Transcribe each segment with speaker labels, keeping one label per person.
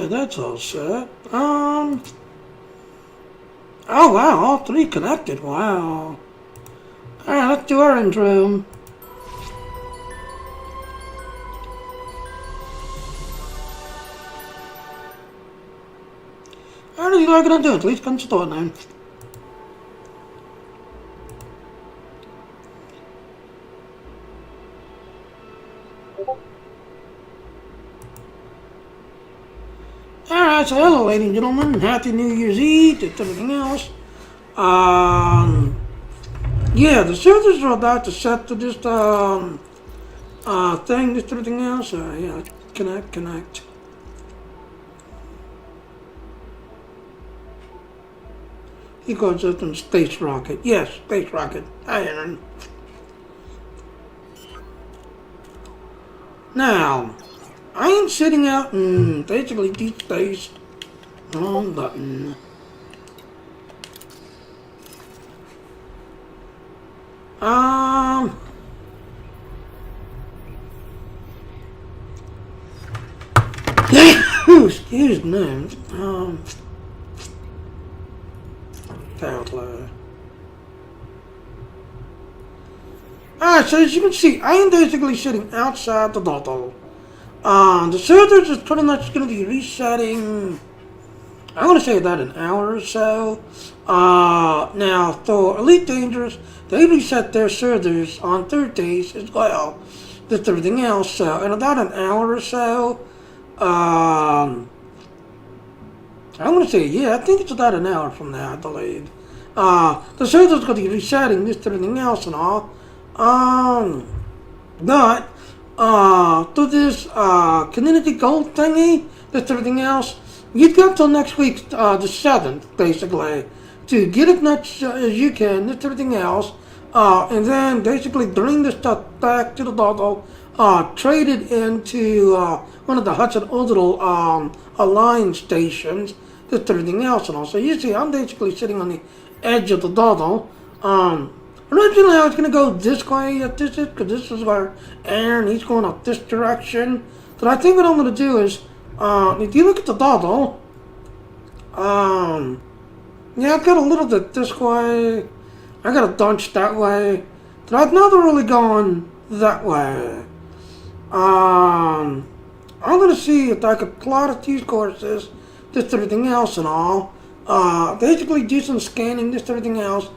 Speaker 1: That's all set. Oh wow, all three connected. Wow. Alright, let's do our intro. How do you like it? Do it? Please come to the now. Alright, so hello ladies and gentlemen, happy New Year's Eve to everything else. Yeah, the servers are about to set to just thing, just everything else. Yeah, connect. He calls it a space rocket. Yes, space rocket. Hi, Aaron. Now, I am sitting out in basically deep space. Wrong button. Excuse me. Power. Alright, so as you can see, I am basically sitting outside the bottle. The servers is pretty much going to be resetting, I'm going to say about an hour or so. Now, for Elite Dangerous, they reset their servers on Thursdays as well. Just everything else, so in about an hour or so, I'm going to say, yeah, I think it's about an hour from now, I believe. The server's going to be resetting just everything else and all. But, to this community gold thingy, just everything else, you've got till next week, the 7th, basically, to get as much as you can, just everything else, and then basically bring this stuff back to the bottle, trade it into one of the Hutton orbital aligned stations, just everything else and all. So you see, I'm basically sitting on the edge of the bottle. Originally, I was going to go this way at this, because this is where Aaron, he's going up this direction. But I think what I'm going to do is, if you look at the bottle, yeah, I've got a little bit this way. I got a bunch that way. But I've never really gone that way. I'm going to see if I could plot a few courses, just everything else and all. Basically do some scanning, just everything else.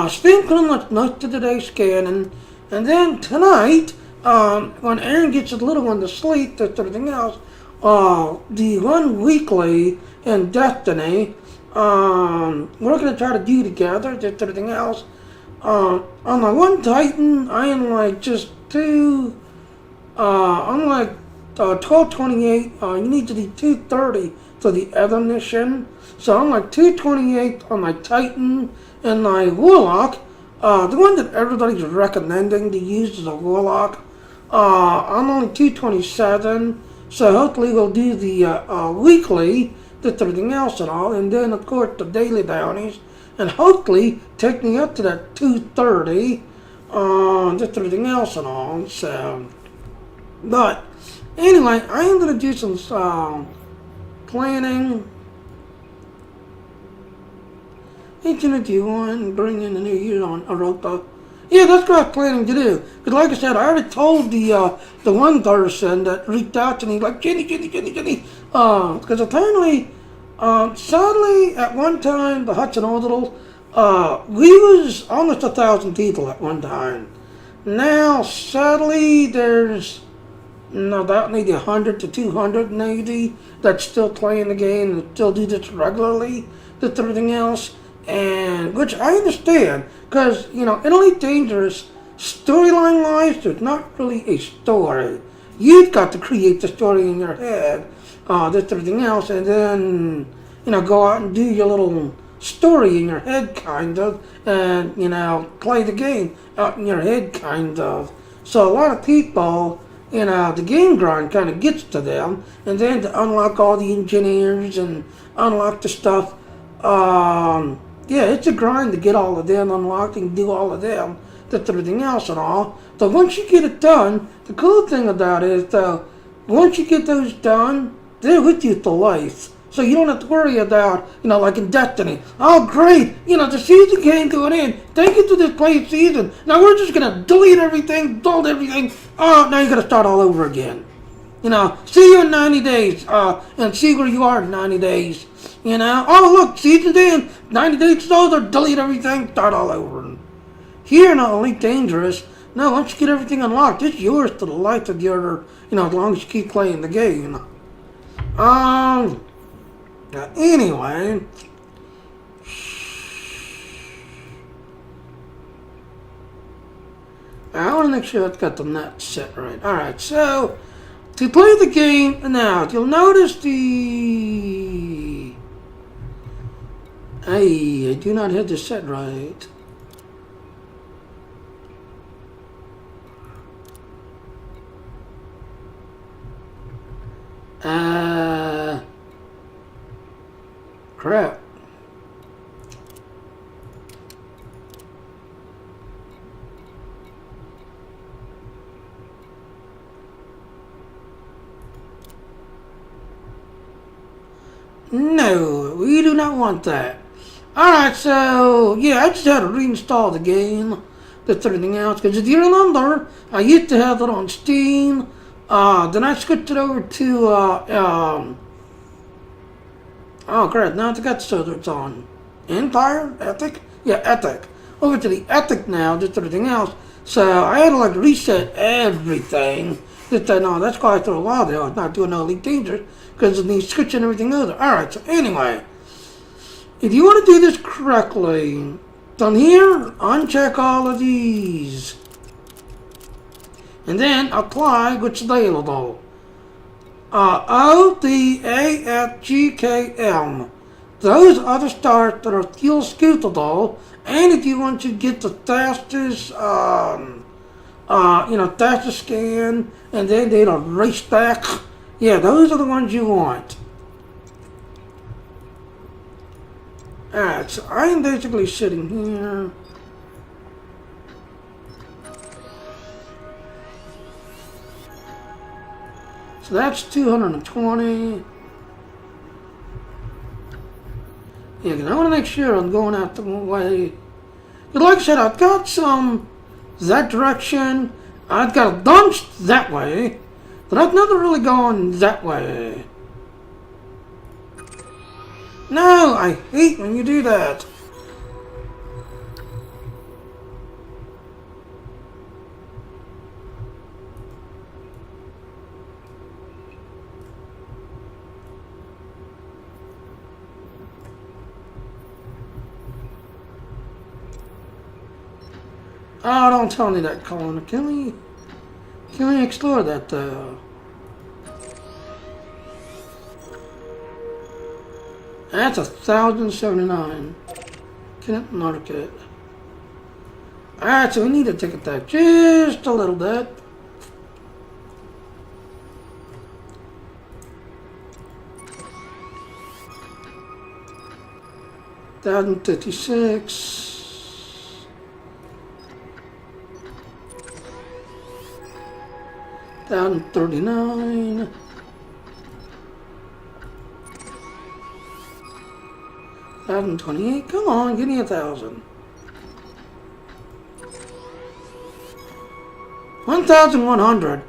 Speaker 1: Spend pretty much most of the day scanning, and then tonight, when Aaron gets his little one to sleep, just everything else, the one weekly in Destiny, we're going to try to do together, just everything else. On my one Titan, I am like just I'm like 1228, you need to be 230 for the other mission. So I'm like 228 on my Titan and my Warlock, the one that everybody's recommending to use as a Warlock. I'm only 227, so hopefully we'll do the weekly, just everything else and all, and then of course the daily bounties, and hopefully take me up to that 230, just everything else and all. So, but anyway, I am going to do some planning. He's going to do one, bring in the new year on Arota. Yeah, that's what I was planning to do. Because like I said, I already told the one person that reached out to me, like, Jenny. Because apparently, sadly, at one time, the Hutton Orbital, we was almost 1,000 people at one time. Now, sadly, there's about maybe 100 to 200 maybe that's still playing the game and still do this regularly, just everything else. And which I understand, because in Elite Dangerous, storyline wise, there's not really a story. You've got to create the story in your head, just everything else, and then go out and do your little story in your head, kind of, and, play the game out in your head, kind of. So a lot of people, the game grind kind of gets to them, and then to unlock all the engineers and unlock the stuff, it's a grind to get all of them unlocked and do all of them, that's everything else and all. But once you get it done, the cool thing about it is, though, once you get those done, they're with you for life. So you don't have to worry about, like in Destiny. Oh, great, the season came to an end. Thank you to this play season. Now we're just going to delete everything, build everything. Oh, now you got to start all over again. See you in 90 days, and see where you are in 90 days. Oh, look, season's in. 90 days is over, delete everything, start all over. Here, not only dangerous. No, once you get everything unlocked, it's yours to the life of your, as long as you keep playing the game. Anyway, I want to make sure I've got the net set right. Alright, so, to play the game, now, you'll notice I do not have this set right. Crap. No, we do not want that. Alright, so, yeah, I just had to reinstall the game. That's everything else. Because if you remember, I used to have it on Steam. Then I switched it over to, oh, great. Now I forgot so it's on Empire? Ethic? Yeah, Ethic. Over to the Ethic now, just everything else. So I had to, reset everything. That's quite for a while there. I was not doing no Elite Dangerous because of me switching everything over. Alright, so anyway. If you want to do this correctly, down here, uncheck all of these. And then apply what's available. O, D, A, F, G, K, M. Those are the stars that are fuel scootable. And if you want to get the fastest, fastest scan, and then they race back, yeah, those are the ones you want. Alright, so I am basically sitting here. So that's 220. Yeah, because I want to make sure I'm going out the way. But like I said, I've got some that direction. I've got a bunch that way. But I've never really gone that way. No, I hate when you do that. Oh, don't tell me that, Colin. Can we explore that, though? That's 1,079. Can't mark it. Alright, so we need to take it back just a little bit. $1,056. 1,039. 1,028. Come on, give me 1,000. 1,100.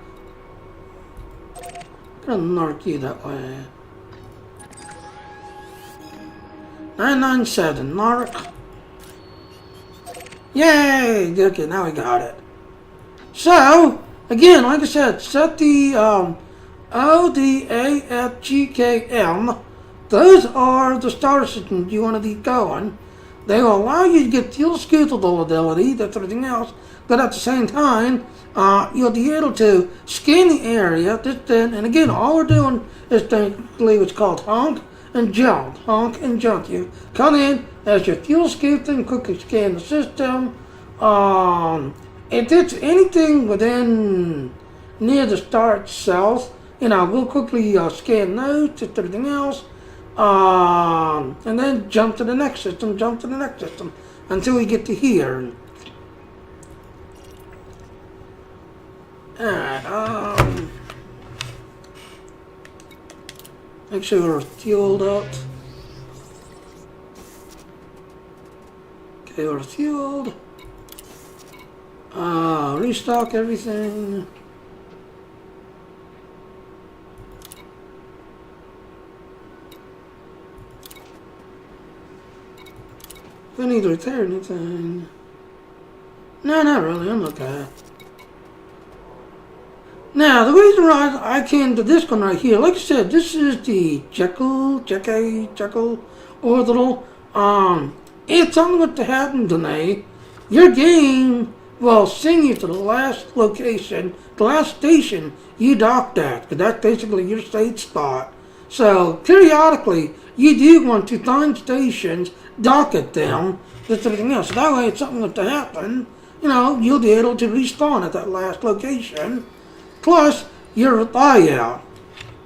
Speaker 1: Gonna mark you that way. 997. Mark. Yay! Okay, now we got it. So, again, like I said, set the O, D, A, F, G, K, M. Those are the star systems you want to be going. They will allow you to get fuel scootable ability, that's everything else, but at the same time, you'll be able to scan the area, and again, all we're doing is technically what's called honk, and jump, honk and jump. You come in as your fuel scoop and quickly scan the system. If it's anything within near the star itself, we'll quickly scan those, just everything else, and then jump to the next system, until we get to here. Alright, make sure we're fueled up. Okay, we're fueled. Restock everything. Do I need to repair anything? No, not really, I'm okay. Now, the reason why I came to this one right here, like I said, this is the Jekyll orbital. It's something what happened today. Your game will send you to the last location, the last station you docked at, because that's basically your state spot. So, periodically, you do want to find stations, dock at them, just everything else. So that way, if something were to happen, you'll be able to respawn at that last location. Plus, your buyout.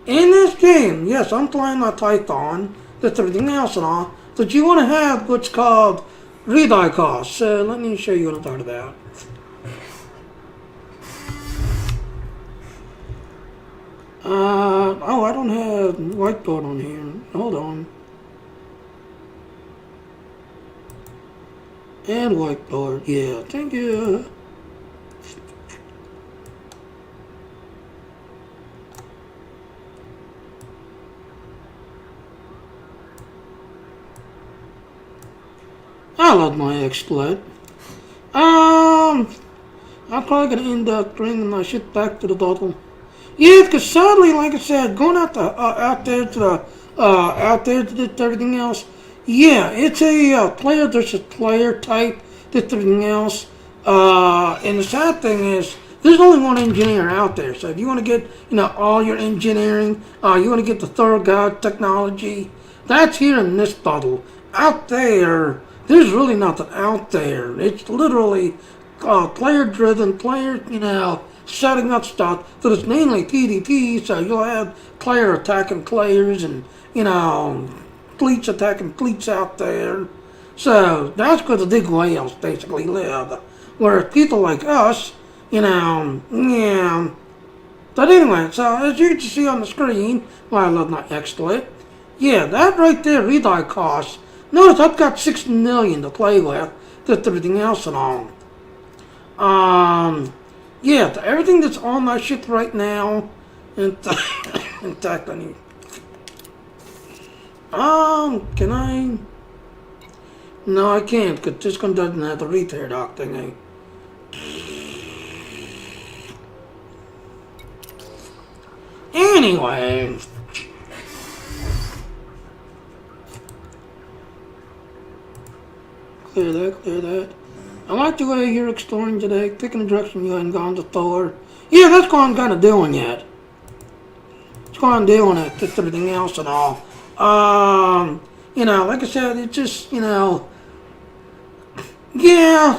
Speaker 1: In this game, yes, I'm playing my Python, just everything else and all, but you want to have what's called rebuy costs. So, let me show you what I'm talking about. I don't have whiteboard on here. Hold on. And whiteboard, yeah, thank you. I love my exploit. I'm probably gonna end up bringing my shit back to the bottle. Yeah, because sadly, like I said, going out there to everything else. Yeah, it's a player versus player type, just everything else. And the sad thing is, there's only one engineer out there. So if you want to get, all your engineering, you want to get the thorough guide technology, that's here in this bottle. Out there, there's really nothing out there. It's literally player-driven, setting up stuff. So it's mainly PvP, so you'll have player attacking players and, fleets attacking fleets out there. So that's where the big whales basically live. Whereas people like us, yeah. But anyway, so as you can see on the screen, I love my exploit. Yeah, that right there, rebuy costs. Notice I've got 6 million to play with, just everything else and all. Yeah, to everything that's on my ship right now, in fact, I need. Can I? No, I can't, because this one doesn't have the repair dock thingy. Anyway. Clear that. I like the way you're exploring today, picking a direction you hadn't gone to Thor. Yeah, that's what I'm kind of doing yet. That's what I'm doing it, just everything else and all. Like I said, it's just, yeah,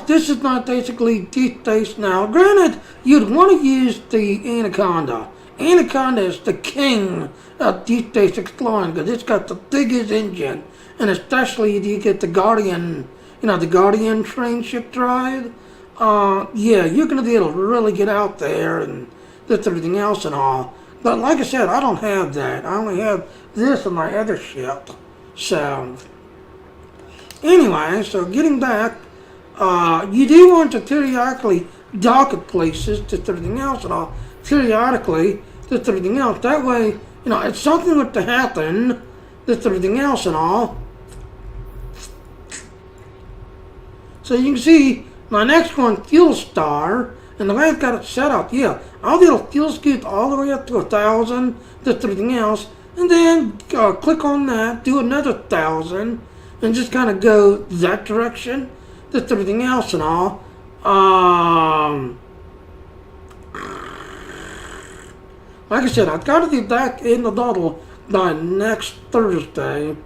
Speaker 1: this is not basically deep space now. Granted, you'd want to use the Anaconda. Anaconda is the king of deep space exploring because it's got the biggest engine, and especially if you get the Guardian. The Guardian train ship drive, yeah, you're going to be able to really get out there and just everything else and all. But like I said, I don't have that. I only have this on my other ship. So, anyway, so getting back, you do want to periodically dock at places, just everything else and all. Periodically, just everything else. That way, if something were to happen, just everything else and all. So you can see my next one, Fuel Star, and the way I've got it set up, yeah, I'll be able to fuel scoop all the way up to 1,000, just everything else, and then click on that, do another 1,000, and just kind of go that direction, just everything else and all. Like I said, I've got to be back in the bottle by next Thursday.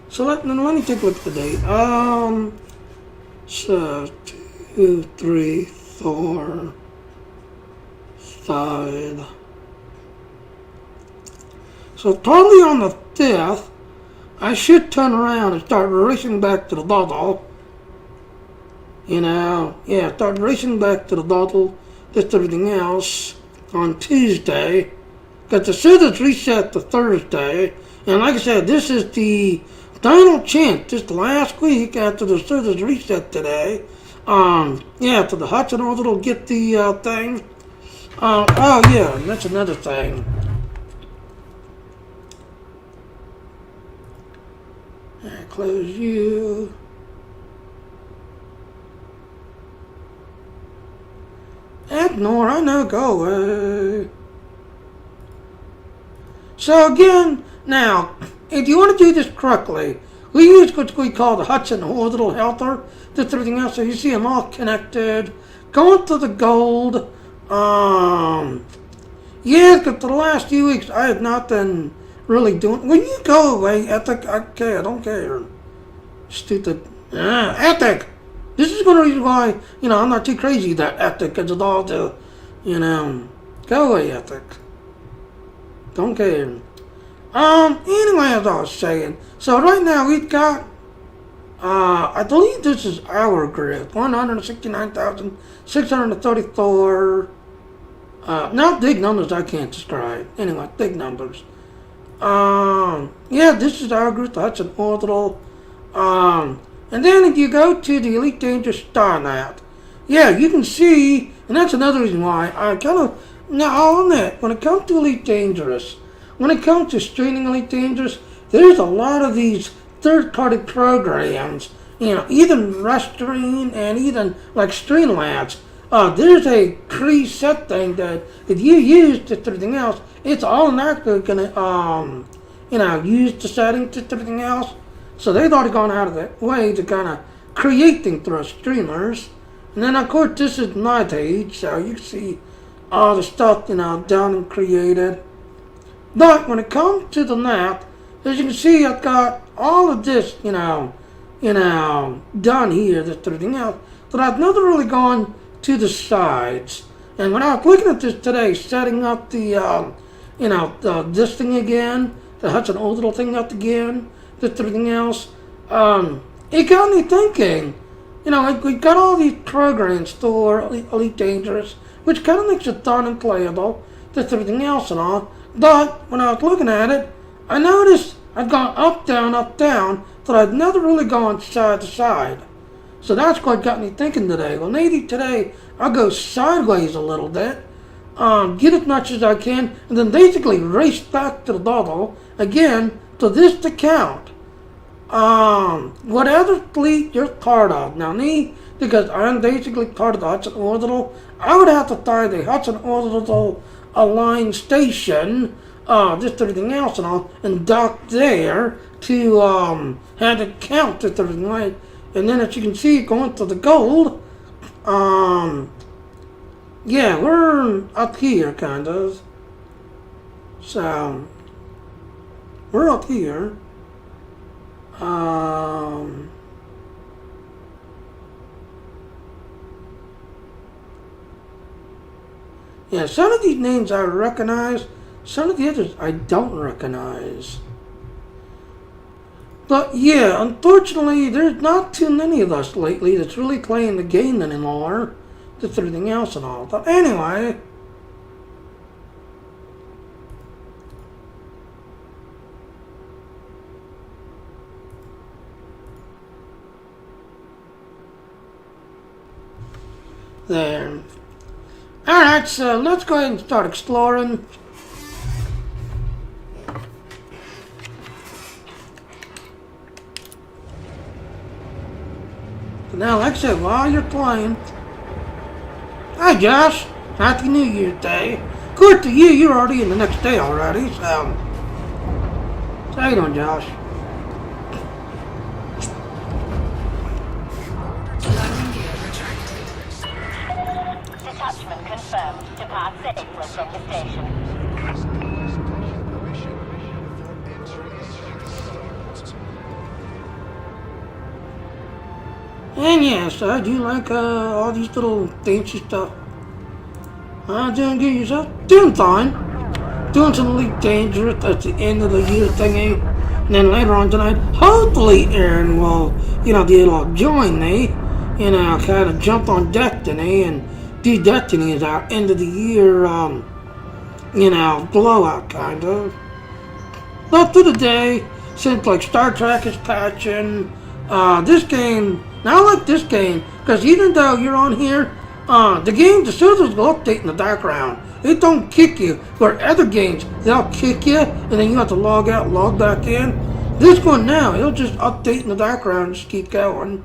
Speaker 1: So let me take a look at the date. So 2, 3, 4, 5. So totally on the 5th, I should turn around and start racing back to the bottle. Start racing back to the bottle, just everything else on Tuesday. Because the service reset to Thursday. And like I said, this is the final chance, just last week after the service reset today. So the Hutton will get the thing. That's another thing. Close you. Ignore, I know, go away. So again, now, if you want to do this correctly, we use what we call the Hutton Orbital Helper. That's everything else. So you see them all connected. Going to the gold. Because for the last few weeks, I have not been really doing. Will you go away, Ethic? Okay, I don't care. Stupid. Ethic! This is one reason why, I'm not too crazy that Ethic, because it's all to, go away, Ethic. Don't care. Anyway, as I was saying, so right now we've got, I believe this is our grid, 169,634, not big numbers I can't describe. Anyway, big numbers. This is our group, that's an orbital. And then if you go to the Elite Dangerous Star Map, you can see, and that's another reason why I kind of, now on that, when it comes to Elite Dangerous, when it comes to streaming Elite Dangerous, there's a lot of these third-party programs, even Restream and even like Streamlabs. There's a preset thing that if you use just everything else, it's automatically gonna, use the settings to everything else. So they've already gone out of their way to kind of create things for us streamers. And then of course this is my page, so you can see all the stuff, done and created. But when it comes to the map, as you can see, I've got all of this, done here, this everything else. But I've never really gone to the sides. And when I was looking at this today, setting up the, this thing again, the Hutton Orbital thing up again, this everything else, it got me thinking, we've got all these programs for Elite Dangerous, which kind of makes it fun and playable, this everything else and all. But when I was looking at it, I noticed I've gone up, down, but I've never really gone side to side. So that's what got me thinking today. Well, maybe today I'll go sideways a little bit, get as much as I can, and then basically race back to the bubble again for this to count. Whatever fleet you're part of. Now me, because I'm basically part of the Hutton Orbital, I would have to find a Hutton Orbital aligned station, just everything else and all, and dock there to have it count just everything right. And then as you can see, going to the gold, we're up here kind of. So we're up here. Some of these names I recognize, some of the others I don't recognize. But unfortunately, there's not too many of us lately that's really playing the game anymore. Just everything else and all. But anyway. There. Alright, so let's go ahead and start exploring. Now, like I said, while you're playing, hi Josh, Happy New Year's Day. Good to you, you're already in the next day already, so how you doing, Josh?
Speaker 2: Detach Engagement confirmed. Depart safely from the station.
Speaker 1: And yes, I do like all these little fancy stuff. Doing good yourself? Doing fine. Doing some Elite Dangerous at the end of the year thingy. And then later on tonight, hopefully Aaron will, join me. Kind of jump on Destiny and do Destiny as our end of the year, blowout kind of. But through the day, since like Star Trek is patching, this game, now I like this game, because even though you're on here, the servers will update in the background. It don't kick you. Where other games, they'll kick you, and then you have to log out, log back in. This one now, it'll just update in the background, just keep going.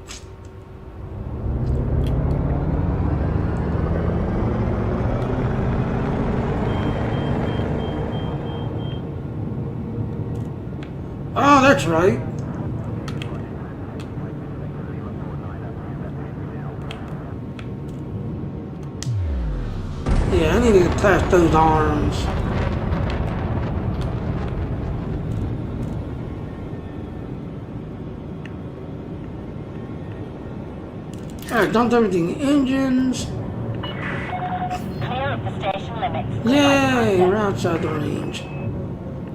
Speaker 1: Oh, that's right. Yeah, I need to attach those arms. Alright, dumped everything. Engines.
Speaker 2: Clear of the station limits.
Speaker 1: Yay, we're outside the range.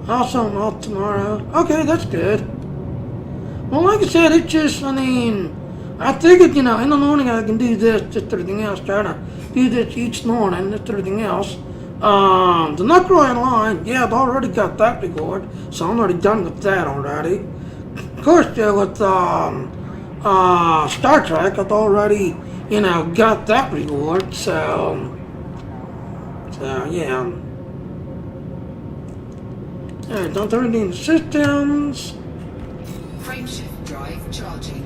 Speaker 1: Also, I'm off tomorrow. Okay, that's good. Well, like I said, it just, I figured, in the morning I can do this, just everything else, try to do this each morning, just everything else. The Necro line, yeah, I've already got that record, so I'm already done with that already. Of course, with Star Trek, I've already, got that reward, so yeah. Alright, don't turn it into systems.
Speaker 3: Frameshift drive charging.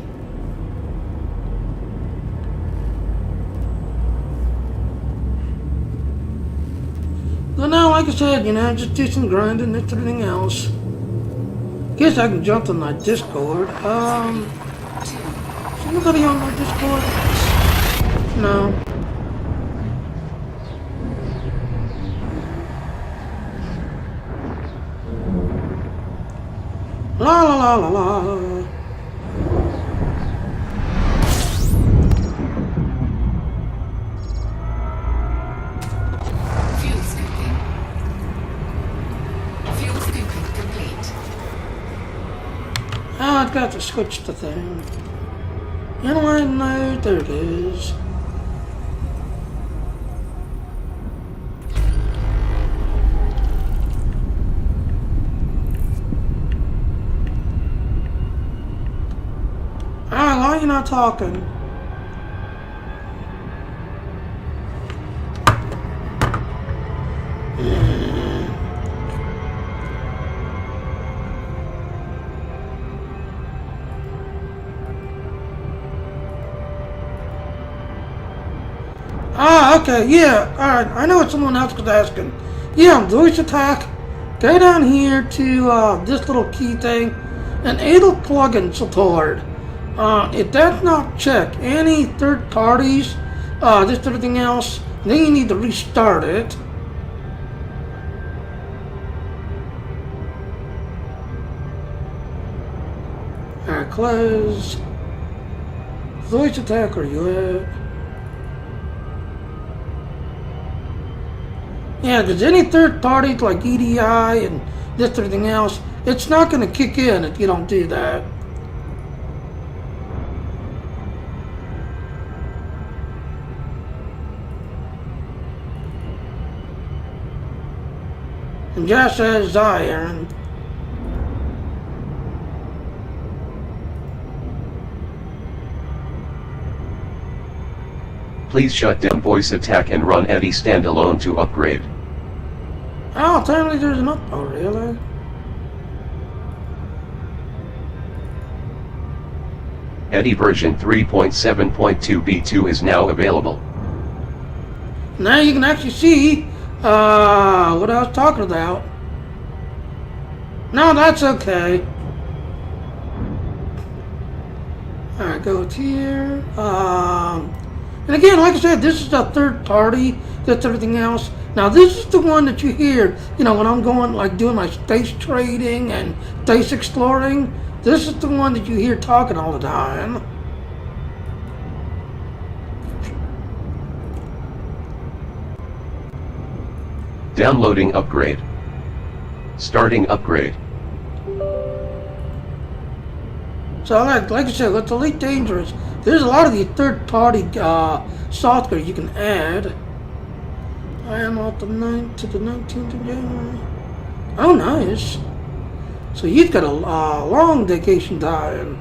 Speaker 1: So now, like I said, just do some grinding and everything else. Guess I can jump on my Discord. Is anybody on my Discord? No. La la la la la.
Speaker 3: Fuel scooping. Fuel scooping complete.
Speaker 1: Oh, I've got to switch the thing. Inline mode, there it is. Alright, why are you not talking? Ah, okay, yeah, alright, I know what someone else was asking. Yeah, voice attack. Go down here to this little key thing, enable plugin support. It does not check any third parties, just everything else, then you need to restart it. Alright, close. Voice attack, are you at? Yeah, because any third parties like EDI and this everything else, it's not going to kick in if you don't do that. And Josh says, "Hi, Aaron."
Speaker 4: Please shut down voice attack and run Eddie standalone to upgrade.
Speaker 1: Oh, apparently there's an up. Oh, really?
Speaker 4: Eddie version 3.7.2 B2 is now available.
Speaker 1: Now you can actually see what I was talking about. No, that's okay. Alright, go to here. And again, like I said, this is a third party. That's everything else. Now, this is the one that you hear, you know, when I'm going, like, doing my space trading and space exploring. This is the one that you hear talking all the time.
Speaker 4: Downloading upgrade. Starting upgrade.
Speaker 1: So, like I said, with Elite Dangerous, there's a lot of the third-party software you can add. I am off the 9th to the 19th of January. Oh, nice. So you've got a long vacation time.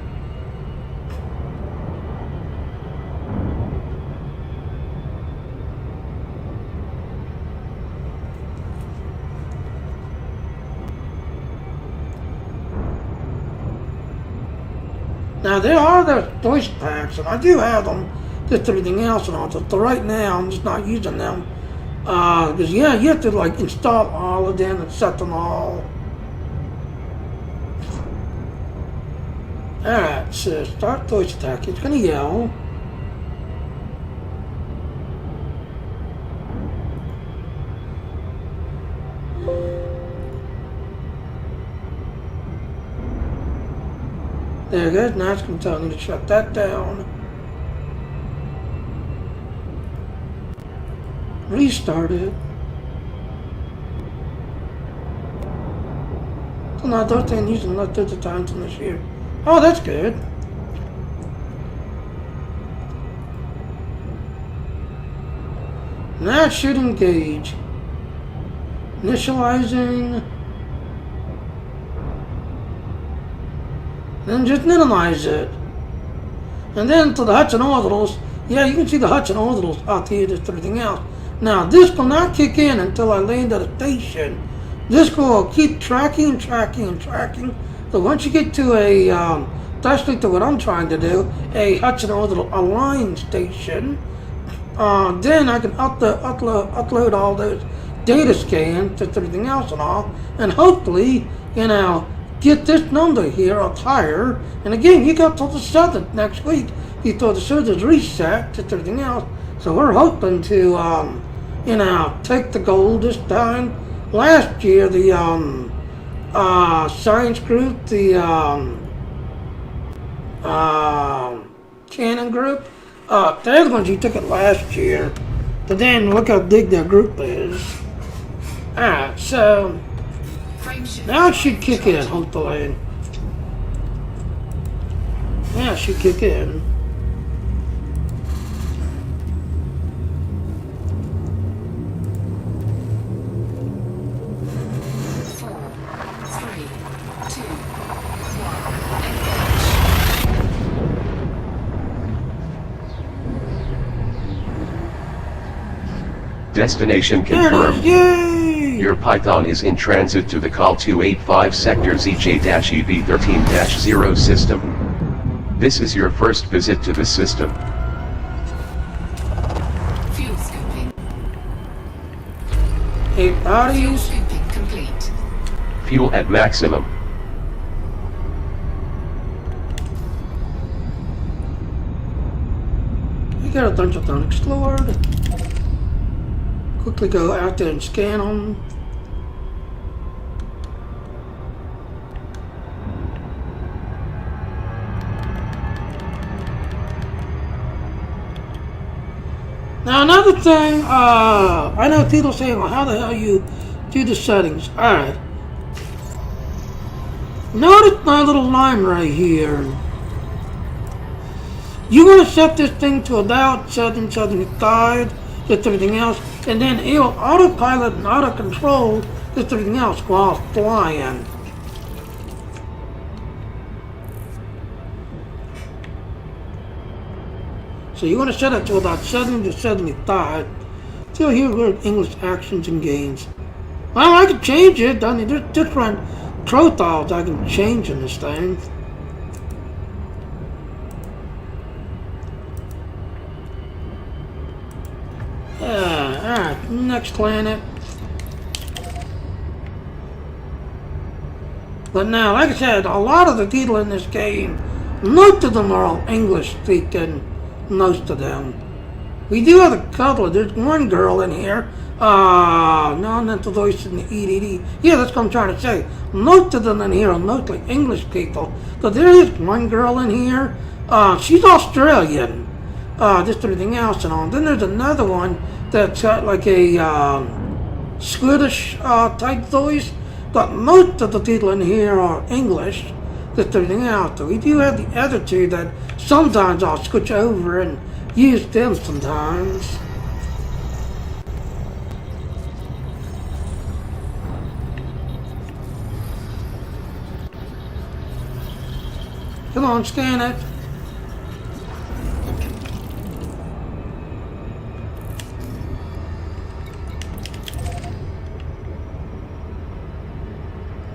Speaker 1: Now, there are the voice packs, and I do have them, just everything else and all. So right now, I'm just not using them. Because, yeah, you have to, like, install all of them and set them all. Alright, so start voice attack. It's going to yell. There it goes. Now it's going to tell me to shut that down. Restart it. So now those things using left at the times in this year. Oh, that's good. Now it should engage. Initializing. Then just minimize it. And then to the Hutton orbitals, yeah, you can see the Hutton orbitals out here, just everything else. Now, this will not kick in until I land at a station. This will keep tracking and tracking and tracking. So once you get to a, especially to what I'm trying to do, a Hutton orbital aligned station, then I can upload all those data scans, just everything else and all, and hopefully, you know, get this number here up higher. And again, you got till the 7th next week before the server's reset, just everything else. So we're hoping to, you know, take the gold this time. Last year, the science group, the Canon group, they're the ones who took it last year. But then look how big their group is. Alright, so now it should kick in, hopefully. Yeah, it should kick in.
Speaker 4: Destination confirmed.
Speaker 1: Yay!
Speaker 4: Your Python is in transit to the Call 285 Sector ZJ-EB13-0 system. This is your first visit to the system.
Speaker 3: Fuel scooping.
Speaker 1: Hey,
Speaker 3: Fuel
Speaker 1: bodies.
Speaker 3: scooping complete.
Speaker 4: Fuel at maximum.
Speaker 1: You got a bunch of them explored. Quickly go out there and scan them. Now another thing, I know people say, well, how the hell you do the settings? Alright. Notice my little line right here. You want to set this thing to about 775, just everything else, and then it'll autopilot and auto control just everything else while flying. So you want to set it to about 70 to 75. Still here with English actions and games. Well, I can change it. I mean, there's different profiles I can change in this thing. Alright, next planet. But now, like I said, a lot of the people in this game, most of them are all English speaking, most of them. we do have a couple. There's one girl in here. No, not the voice in the EDD. Yeah, that's what I'm trying to say. Most of them in here are mostly English people. So there is one girl in here. She's Australian. Just everything else and all. Then there's another one that's got like a Swedish type voice. But most of the people in here are English. Just everything else. So we do have the other two that sometimes I'll switch over and use them sometimes. Come on, scan it.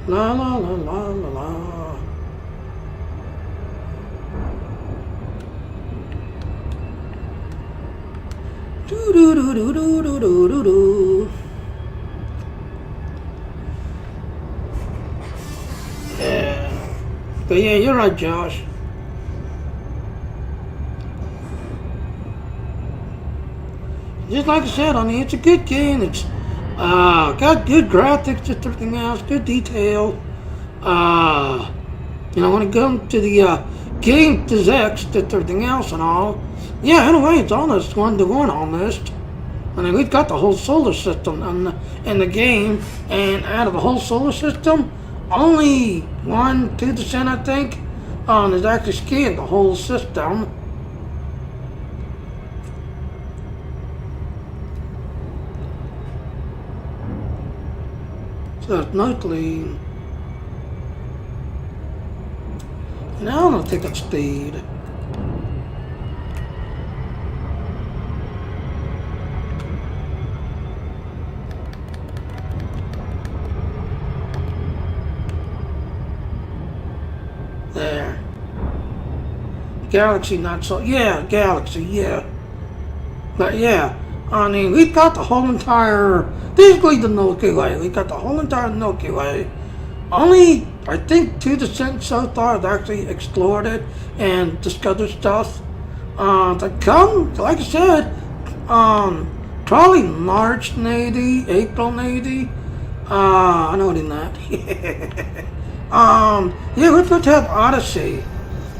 Speaker 1: La la la la la la. Do do do do do do do do do. Yeah. But yeah, you're right, Josh. Just like I said, I mean, it's a good game. It's got good graphics, just everything else, good detail. When it comes to the game physics, just everything else and all. Yeah, anyway, it's almost 1-to-1 almost. I mean, we've got the whole solar system in the game, and out of the whole solar system, only 2%, I think, is actually scanned the whole system. So it's mostly. Now I'm gonna take up speed. There. Galaxy, not so. Yeah, Galaxy, yeah. But yeah, I mean, we've got the whole entire. Basically, the Milky Way. We've got the whole entire Milky Way. Only, I think, 2% so far have actually explored it and discovered stuff. To come, like I said, probably March, maybe, April, maybe. I know it in that. Yeah, we're supposed to have Odyssey.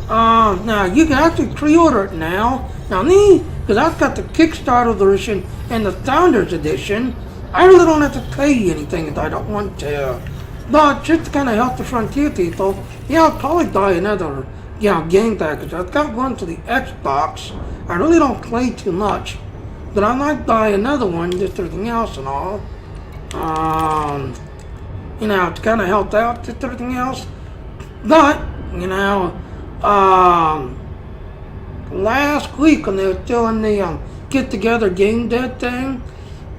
Speaker 1: Now, you can actually pre-order it now. Now, me, because I've got the Kickstarter version and the Founders Edition, I really don't have to pay anything if I don't want to. But just to kind of help the Frontier people, yeah, I'll probably buy another, game package. I've got one for the Xbox. I really don't play too much, but I might buy another one, just everything else and all. To kind of help out, just everything else. But, last week when they were doing the get together game dev thing,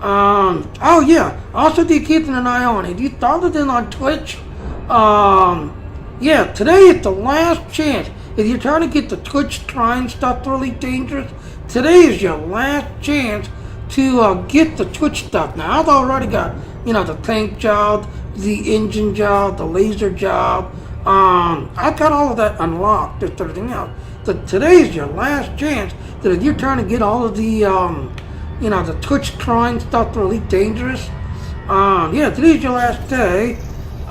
Speaker 1: oh yeah, also be keeping an eye on it. You followed it on Twitch. Yeah, today is the last chance. If you're trying to get the Twitch trying stuff really dangerous, today is your last chance to get the Twitch stuff. Now, I've already got, the tank job, the engine job, the laser job. I've got all of that unlocked, just everything else. So today's your last chance that if you're trying to get all of the, the Twitch crime stuff really dangerous. Yeah, today's your last day.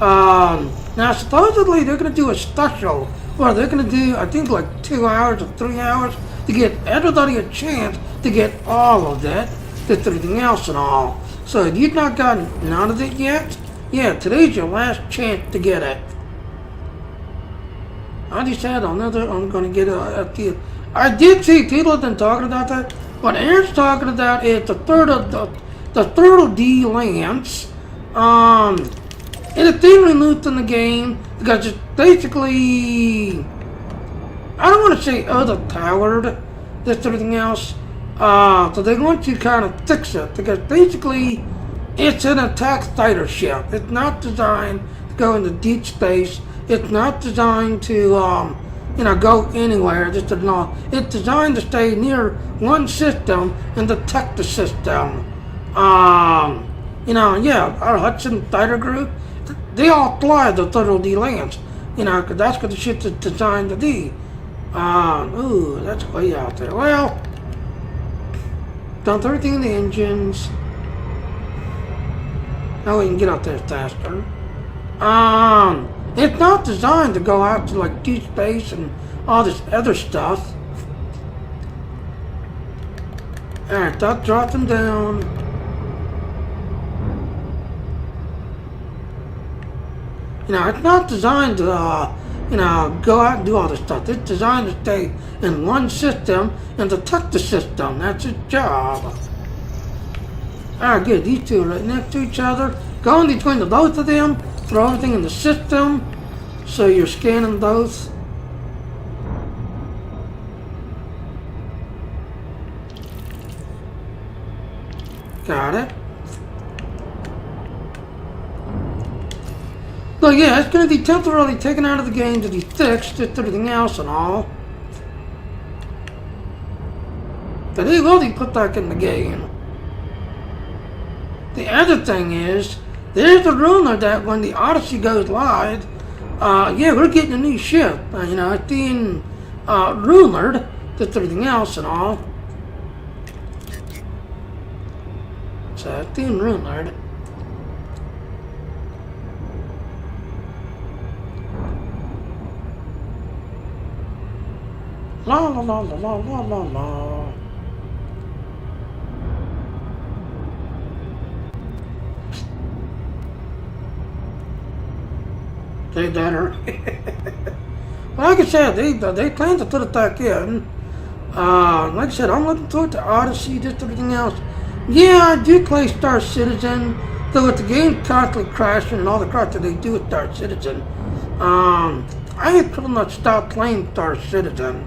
Speaker 1: Now supposedly they're gonna do a special where they're gonna do, I think, like 2 hours or 3 hours to get everybody a chance to get all of that, just everything else and all. So if you've not gotten none of it yet, yeah, today's your last chance to get it. I decided I'm gonna get a I did see people have been talking about that. What Aaron's talking about is the third of D Lance. It's been removed from the game because it's basically, I don't want to say overpowered, just everything else. So they want to kind of fix it because basically it's an attack fighter ship. It's not designed to go into deep space. It's not designed to, go anywhere. It's designed to stay near one system and detect the system. Our Hutton fighter group, they all fly the Third D Lance, because that's what the ship is designed to be. Ooh, that's way out there. Well, Dumped everything in the engines. Now we can get out there faster. It's not designed to go out to like deep space and all this other stuff. Alright, that dropped them down. You know, it's not designed to, you know, go out and do all this stuff. It's designed to stay in one system and detect the system. That's its job. Alright, good. These two are right next to each other. Go in between the both of them. Throw everything in the system. So you're scanning both. Got it. So yeah, it's going to be temporarily taken out of the game to be fixed, just everything else and all. But it will be put back in the game. The other thing is, there's a rumor that when the Odyssey goes live, yeah, we're getting a new ship. You know, it's being rumored, just everything else and all. So it's being rumored. La la la la la la la la. They better. Like I said, they plan to put it back in. Like I said, I'm looking forward to Odyssey, just everything else. Yeah, I do play Star Citizen, though with the game constantly crashing and all the crap that they do with Star Citizen. I had pretty much stopped playing Star Citizen,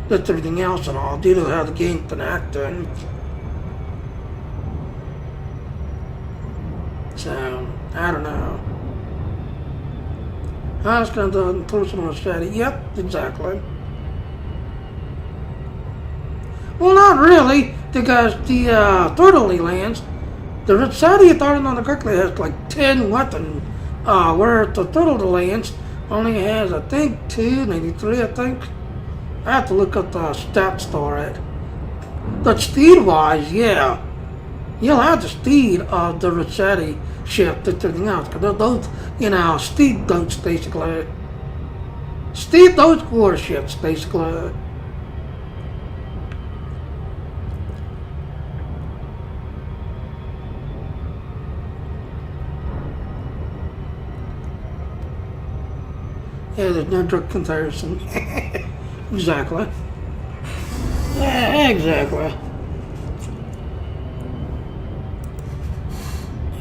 Speaker 1: just everything else and all, due to how the game's been acting. So, I don't know. I was going to do personal strategy. Yep, exactly. Well, not really, because the Thornley lands, the Rosati, if I remember correctly, has like 10 weapons, where the Thornley lands only has, I think, 2, maybe 3, I think. I have to look up the stats for it. But speed-wise, yeah, you'll have the speed of the Rosati ship, just everything else, because they're those, you know, speed boats, basically. Speed boats warships, basically. Yeah, there's no direct comparison. Exactly. Yeah, exactly.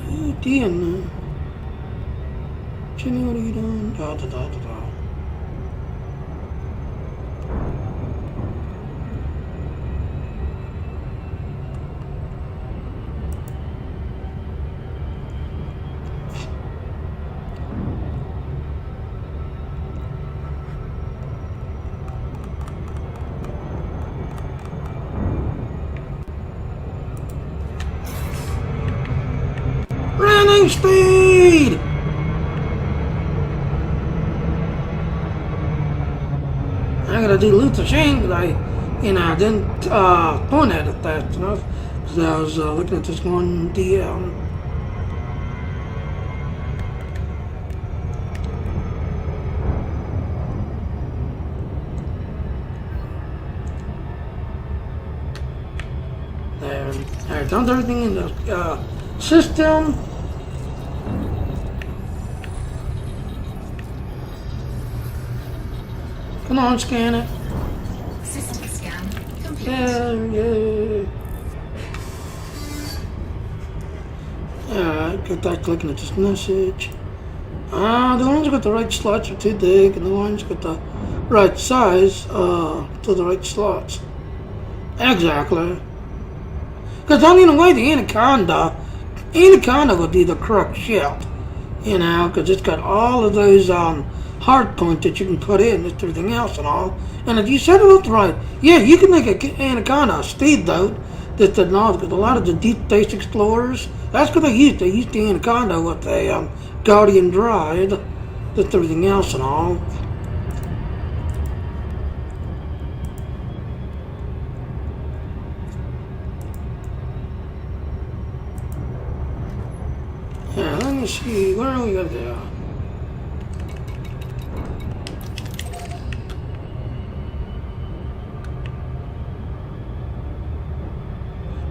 Speaker 1: Oh, dear, no. Jimmy, what are you doing? Da, da, da, da, da. Running speed! I gotta do Luther Shane, but I didn't point at it fast enough, because I was looking at this one DM. There. Alright, dumped everything in the system. Come on, scan it.
Speaker 3: System scan complete.
Speaker 1: Yeah. Alright, get that clicking at this message. The ones with the right slots are too big, and the ones with the right size to the right slots. Exactly. Because I mean, the way the Anaconda would be the correct ship, you know, because it's got all of those hard points that you can put in and everything else and all. And if you set it up right, yeah, you can make an Anaconda a speedboat that the because a lot of the deep space explorers, that's what they used. They used the Anaconda with a Guardian Drive, that's everything else and all. me see. Where are we at there?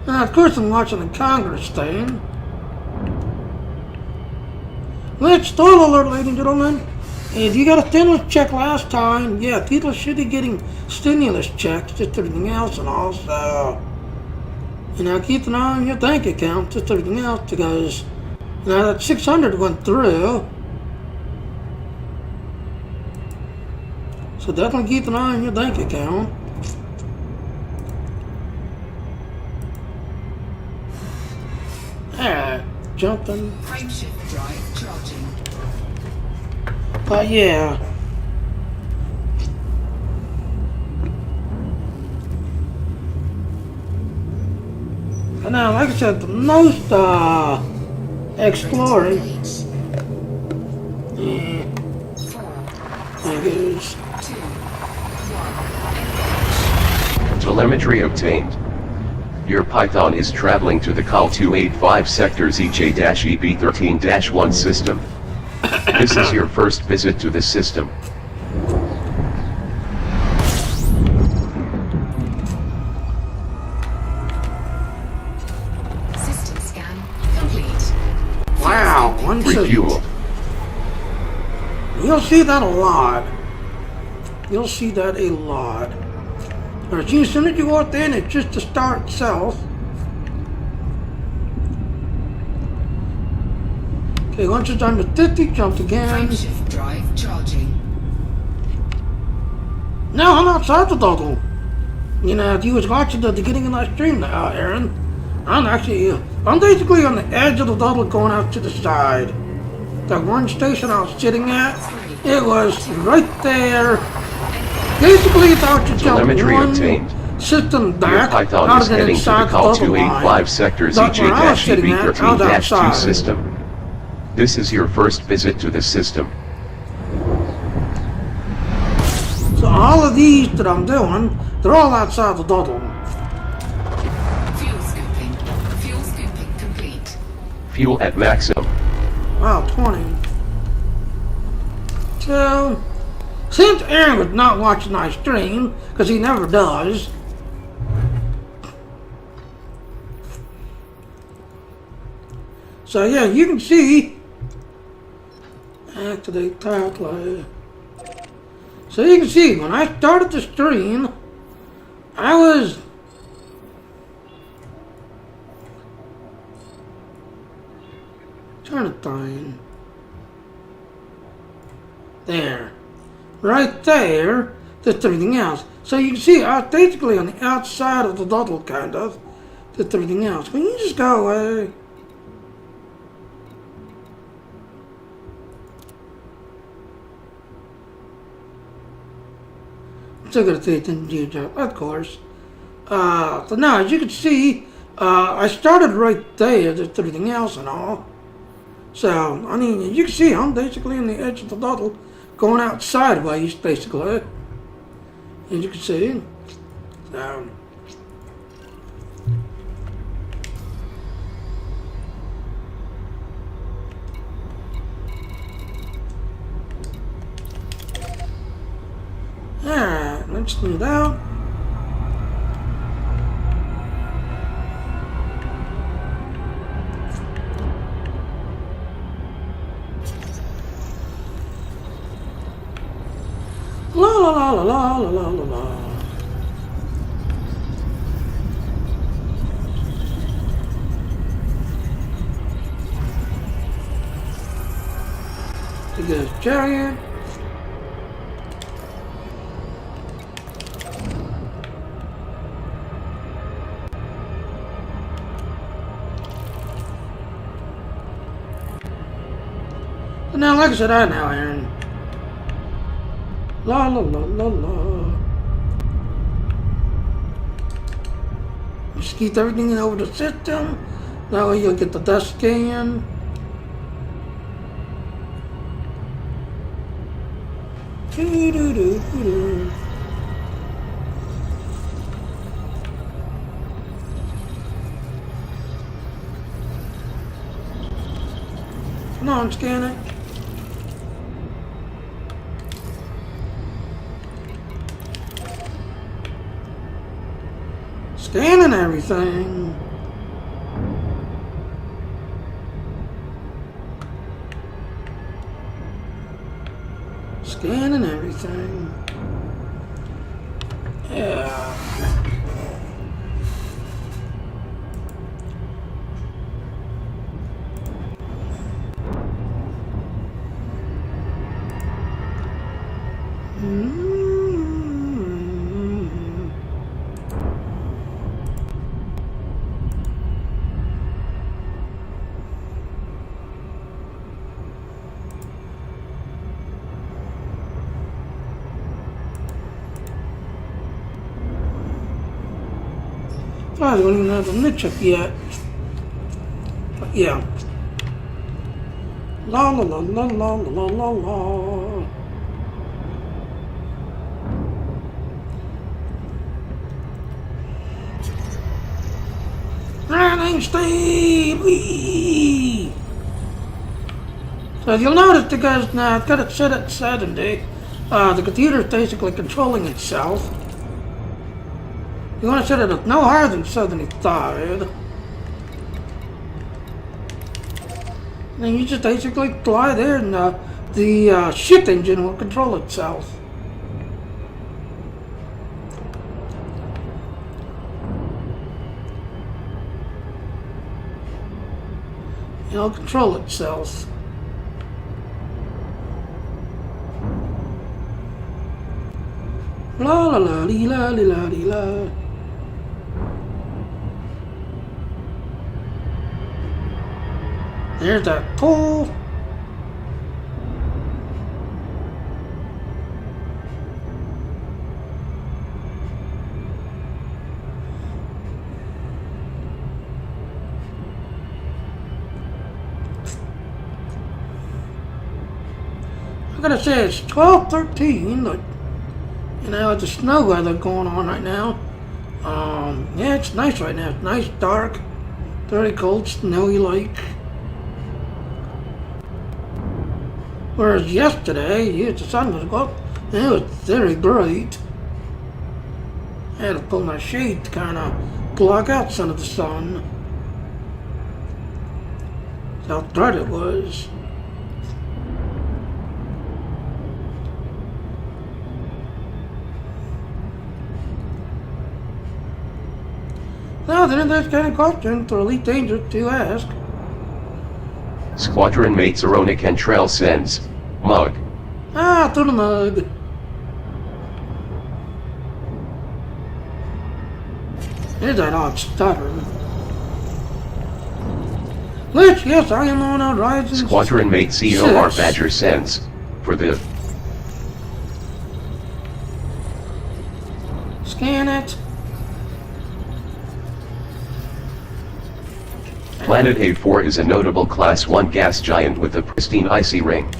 Speaker 1: Now, of course, I'm watching the Congress thing. Let's stall alert, ladies and gentlemen. If you got a stimulus check last time, yeah, people should be getting stimulus checks, just everything else, and also, you know, keep an eye on your bank account, just everything else, because, you know, that 600 went through. So definitely keep an eye on your bank account. Alright, jumping.
Speaker 3: Frameshift drive charging.
Speaker 1: But yeah. And now, like I said, the most exploring. Yeah. There it is.
Speaker 4: Telemetry obtained. Your Python is traveling to the Col 285 sectors EJ-EB13-1 system. This is your first visit to the system.
Speaker 3: System scan complete.
Speaker 1: Wow, one second.
Speaker 4: Refuel.
Speaker 1: You'll see that a lot. You'll see that a lot. As soon as you walk in, it's just the start itself. Okay, once it's done with 50, jump again.
Speaker 3: Frameshift drive charging.
Speaker 1: Now I'm outside the tunnel. You know, if you was watching the beginning of my stream now, Aaron, I'm basically on the edge of the tunnel going out to the side. That one station I was sitting at, it was right there. Basically, it's out to jump
Speaker 4: Telemetry
Speaker 1: one
Speaker 4: obtained.
Speaker 1: system
Speaker 4: Your
Speaker 1: back
Speaker 4: Python
Speaker 1: out
Speaker 4: is
Speaker 1: of the
Speaker 4: heading to the
Speaker 1: inside
Speaker 4: Col
Speaker 1: the tunnel
Speaker 4: 285
Speaker 1: line.
Speaker 4: sectors
Speaker 1: But where I was sitting at, I was
Speaker 4: EJ-EB13-2
Speaker 1: outside.
Speaker 4: system. This is your first visit to the system.
Speaker 1: So all of these that I'm doing, they're all outside the tunnel.
Speaker 3: Fuel scooping. Fuel scooping complete.
Speaker 4: Fuel at maximum.
Speaker 1: Wow, 20. So, since Aaron was not watching my stream, because he never does, so yeah, you can see, activate title. So you can see, when I started the stream, I was trying to find there, right there, just everything else. So you can see, I was basically on the outside of the tunnel, kind of, just everything else. Can you just go away? Still gonna say it's in the job, of course. So now, as you can see, I started right there, just everything else and all. So, I mean, as you can see, I'm basically on the edge of the tunnel, going out sideways, basically. As you can see. So. Alright, let's do that. La la la la la la la la la. Take this chariot. And now, like I said, I know, Aaron. La la la la la. Just keep everything over the system. That way you'll get the dust scan. Doo-doo-doo-doo-doo. No, on, scan it. Scanning everything. Scanning everything. Yeah. I don't even have the niche up yet. But yeah. La la la la la la la la. Running Steve! Whee! So you'll notice the guys now, I've got it set at 70. The computer is basically controlling itself. You want to set it at no higher than 75. And you just basically fly there and the ship engine will control itself. It'll control itself. La la la dee la dee la dee la. There's that pole. I'm gonna say it's 12:13, but you know, it's a snow weather going on right now. Yeah, it's nice right now. It's nice, dark, very cold, snowy like. Whereas yesterday, yeah, the sun was up, and it was very bright. I had to pull my shade to kind of block out some of the sun. That's how bright it was. Now then, that's kind of question for Elite Danger to ask.
Speaker 4: Squadron mate Zerona Cantrell sends. Mug.
Speaker 1: Ah, through the mug. There's that odd stutter. Which, yes, I am on a rising.
Speaker 4: Squadron mate COR Badger sends. For the
Speaker 1: Scan it.
Speaker 4: Planet A4 is a notable Class 1 gas giant with a pristine icy ring.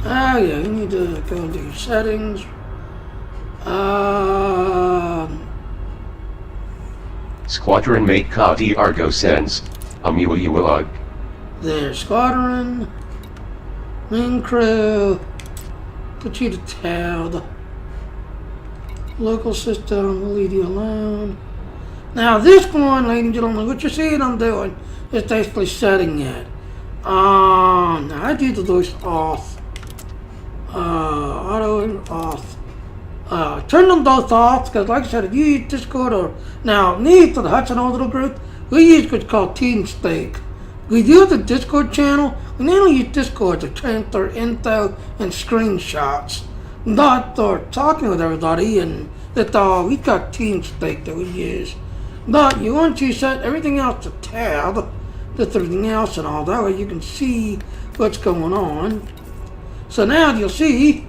Speaker 1: Ah, yeah, you need to go into your settings.
Speaker 4: Squadron mate Kadi Argo sends. Amuuag.
Speaker 1: There's Squadron. Main crew. Put you to tab. Local system, we'll leave you alone. Now this one, ladies and gentlemen, what you see I'm doing is basically setting it. Now I do the voice off. Auto and off. Turn them both off because, like I said, if you use Discord or now me for the Hutton little group, we use what's called TeamSpeak. We use the Discord channel. We mainly use Discord to transfer info and screenshots, not for talking with everybody. And that's all. We got TeamSpeak that we use. But you want to set everything else to tab, just everything else and all that way you can see what's going on. So now you'll see.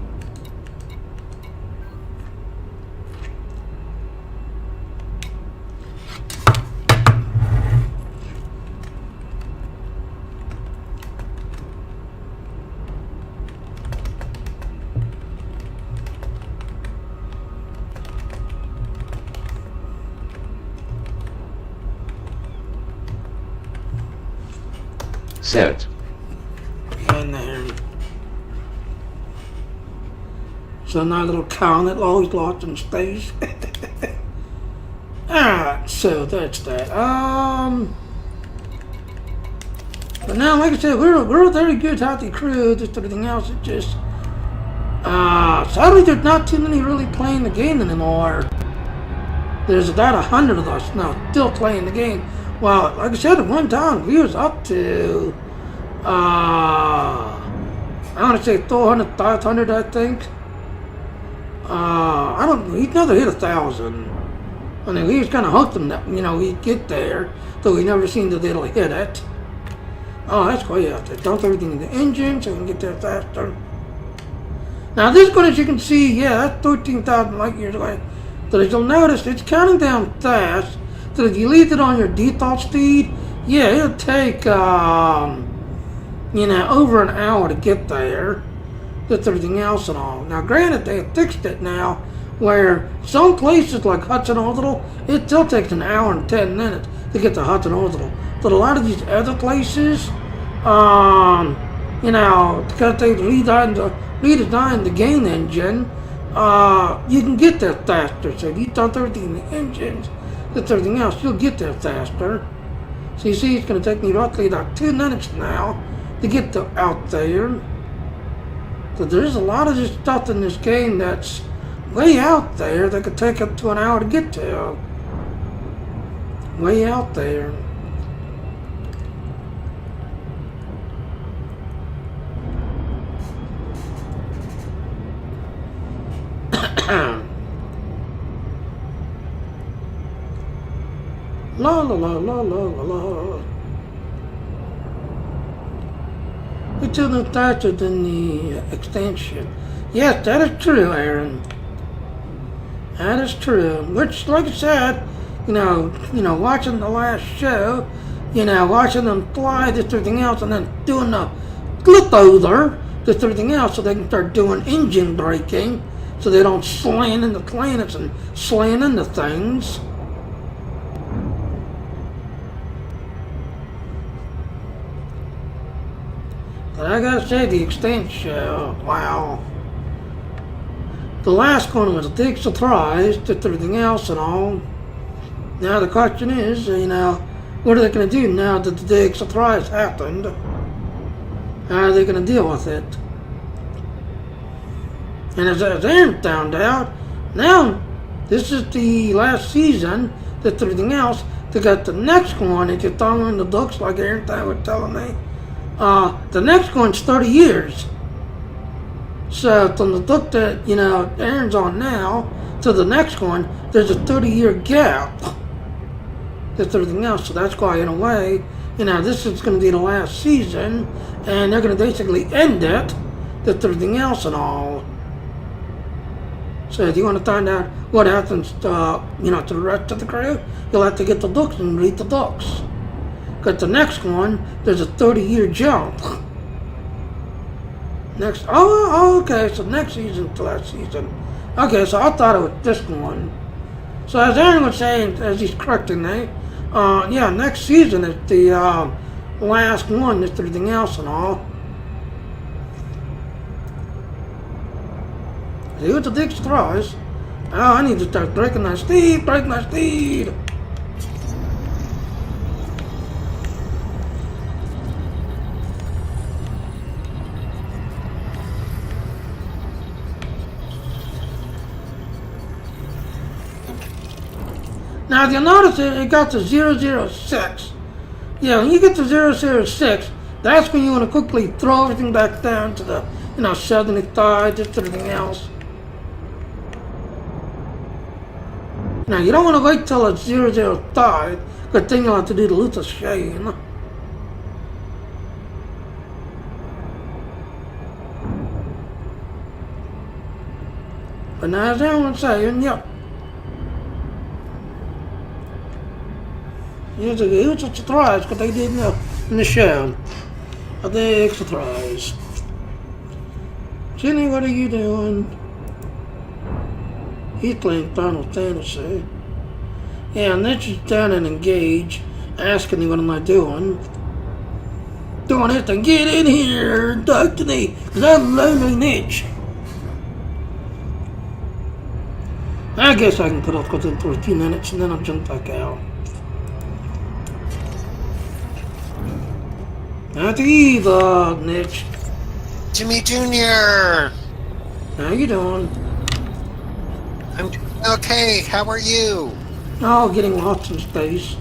Speaker 4: Set.
Speaker 1: In there. So now little count it always lost in space. Alright, so that's that. But now, like I said, we're a very good, healthy crew. Just everything else is just... sadly, there's not too many really playing the game anymore. There's about 100 of us now still playing the game. Well, like I said, at one time, we was up to... I want to say 400, 500, I think. I don't... He'd never hit 1,000. I mean, we was kind of hoping that, you know, we'd get there. Though we never seemed to be able to hit it. Oh, that's way out there. Dump everything in the engine so we can get there faster. Now this one, as you can see, yeah, that's 13,000 light years away. But as you'll notice, it's counting down fast. So if you leave it on your default speed, yeah, it'll take, you know, over an hour to get there. That's everything else and all. Now granted, they have fixed it now, where some places like Hutton Orbital, it still takes an hour and 10 minutes to get to Hutton Orbital. But a lot of these other places, you know, because they've redesigned the game engine, you can get there faster. So if you dump everything in the engines, that's everything else, you'll get there faster. So you see, it's going to take me roughly about 2 minutes now to get out there. So there's a lot of this stuff in this game that's way out there that could take up to an hour to get to. Way out there. La la la la la la la. It's a little faster than the extension. Yes, that is true, Aaron. That is true. Which, like I said, you know, watching the last show, you know, watching them fly, this everything else, and then doing the flip over, this everything else, so they can start doing engine braking, so they don't slam into planets and slam into things. But I gotta say, the extension, wow. The last one was a big surprise, just everything else and all. Now the question is, you know, what are they going to do now that the big surprise happened? How are they going to deal with it? And as Aaron found out, now this is the last season, that's everything else. They got the next one, if you're following the books like Aaron was telling me, the next one's 30 years. So from the book that, you know, Aaron's on now to the next one, there's a 30-year gap. That's everything else. So that's why, in a way, you know, this is going to be the last season, and they're going to basically end it. That's everything else and all. So if you want to find out what happens, you know, to the rest of the crew, you'll have to get the books and read the books. Because the next one, there's a 30-year jump. Okay, so next season to last season. Okay, so I thought it was this one. So as Aaron was saying, as he's correcting me, yeah, next season is the last one, just everything else and all. See, it's a big surprise. Oh, I need to start breaking my speed, Now, if you'll notice it got to 006. Yeah, when you get to 006, that's when you want to quickly throw everything back down to the, you know, 75, just everything else. Now, you don't want to wait till it's 005, because then you'll have to do the Luther chain. But now, as everyone's saying, yep. It was a surprise because they did in the show. A big surprise. Jenny, what are you doing? He's playing Final Fantasy. Yeah, and then she's down and engaged, asking me what am I doing. Don't have to get in here and talk to me, because I'm a lonely niche. I guess I can put off within for a few minutes and then I'll jump back out. Not either, niche.
Speaker 5: Jimmy Jr.
Speaker 1: How you doing?
Speaker 5: I'm doing okay. How are you?
Speaker 1: Oh, getting lost in space.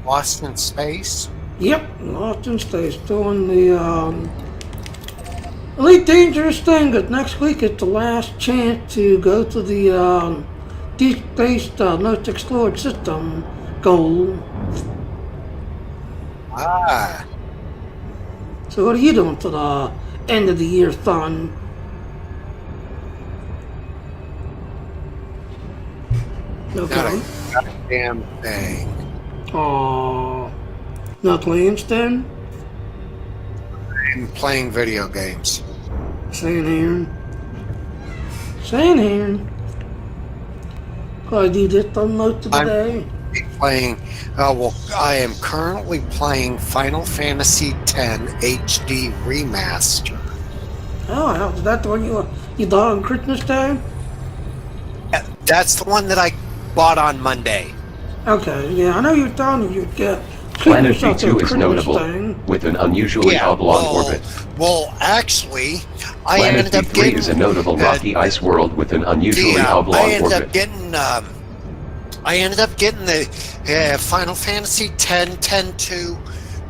Speaker 5: Lost in space?
Speaker 1: Yep, lost in space. Doing the Elite Dangerous thing, but next week is the last chance to go to the Deep Space Most Explored System goal.
Speaker 5: Ah.
Speaker 1: So what are you doing for the end of the year fun?
Speaker 5: Not
Speaker 1: Okay.
Speaker 5: a goddamn thing.
Speaker 1: Aww. Not playing Stan?
Speaker 5: I'm playing video games.
Speaker 1: Same here. Same here. I do this for most of the day.
Speaker 5: Playing, I am currently playing Final Fantasy X HD Remaster.
Speaker 1: Oh, is that the one you bought on Christmas time?
Speaker 5: That's the one that I bought on Monday.
Speaker 1: Okay, yeah, I know you were telling me you'd get
Speaker 4: Planet B2 is notable, with an unusually oblong orbit.
Speaker 5: Well, actually, I
Speaker 4: Planet
Speaker 5: ended up
Speaker 4: B3
Speaker 5: getting
Speaker 4: is a notable rocky ice world with an unusually oblong
Speaker 5: I ended
Speaker 4: orbit.
Speaker 5: up getting the Final Fantasy X 10.2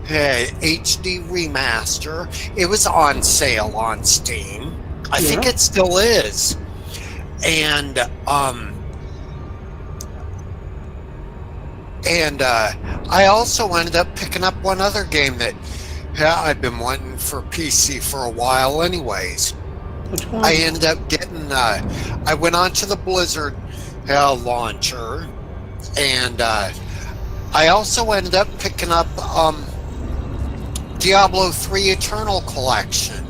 Speaker 5: HD Remaster. It was on sale on Steam. I think it still is. And I also ended up picking up one other game that I've been wanting for PC for a while anyways.
Speaker 1: Which one?
Speaker 5: I ended up getting, I went onto the Blizzard launcher, and I also ended up picking up Diablo 3 Eternal Collection.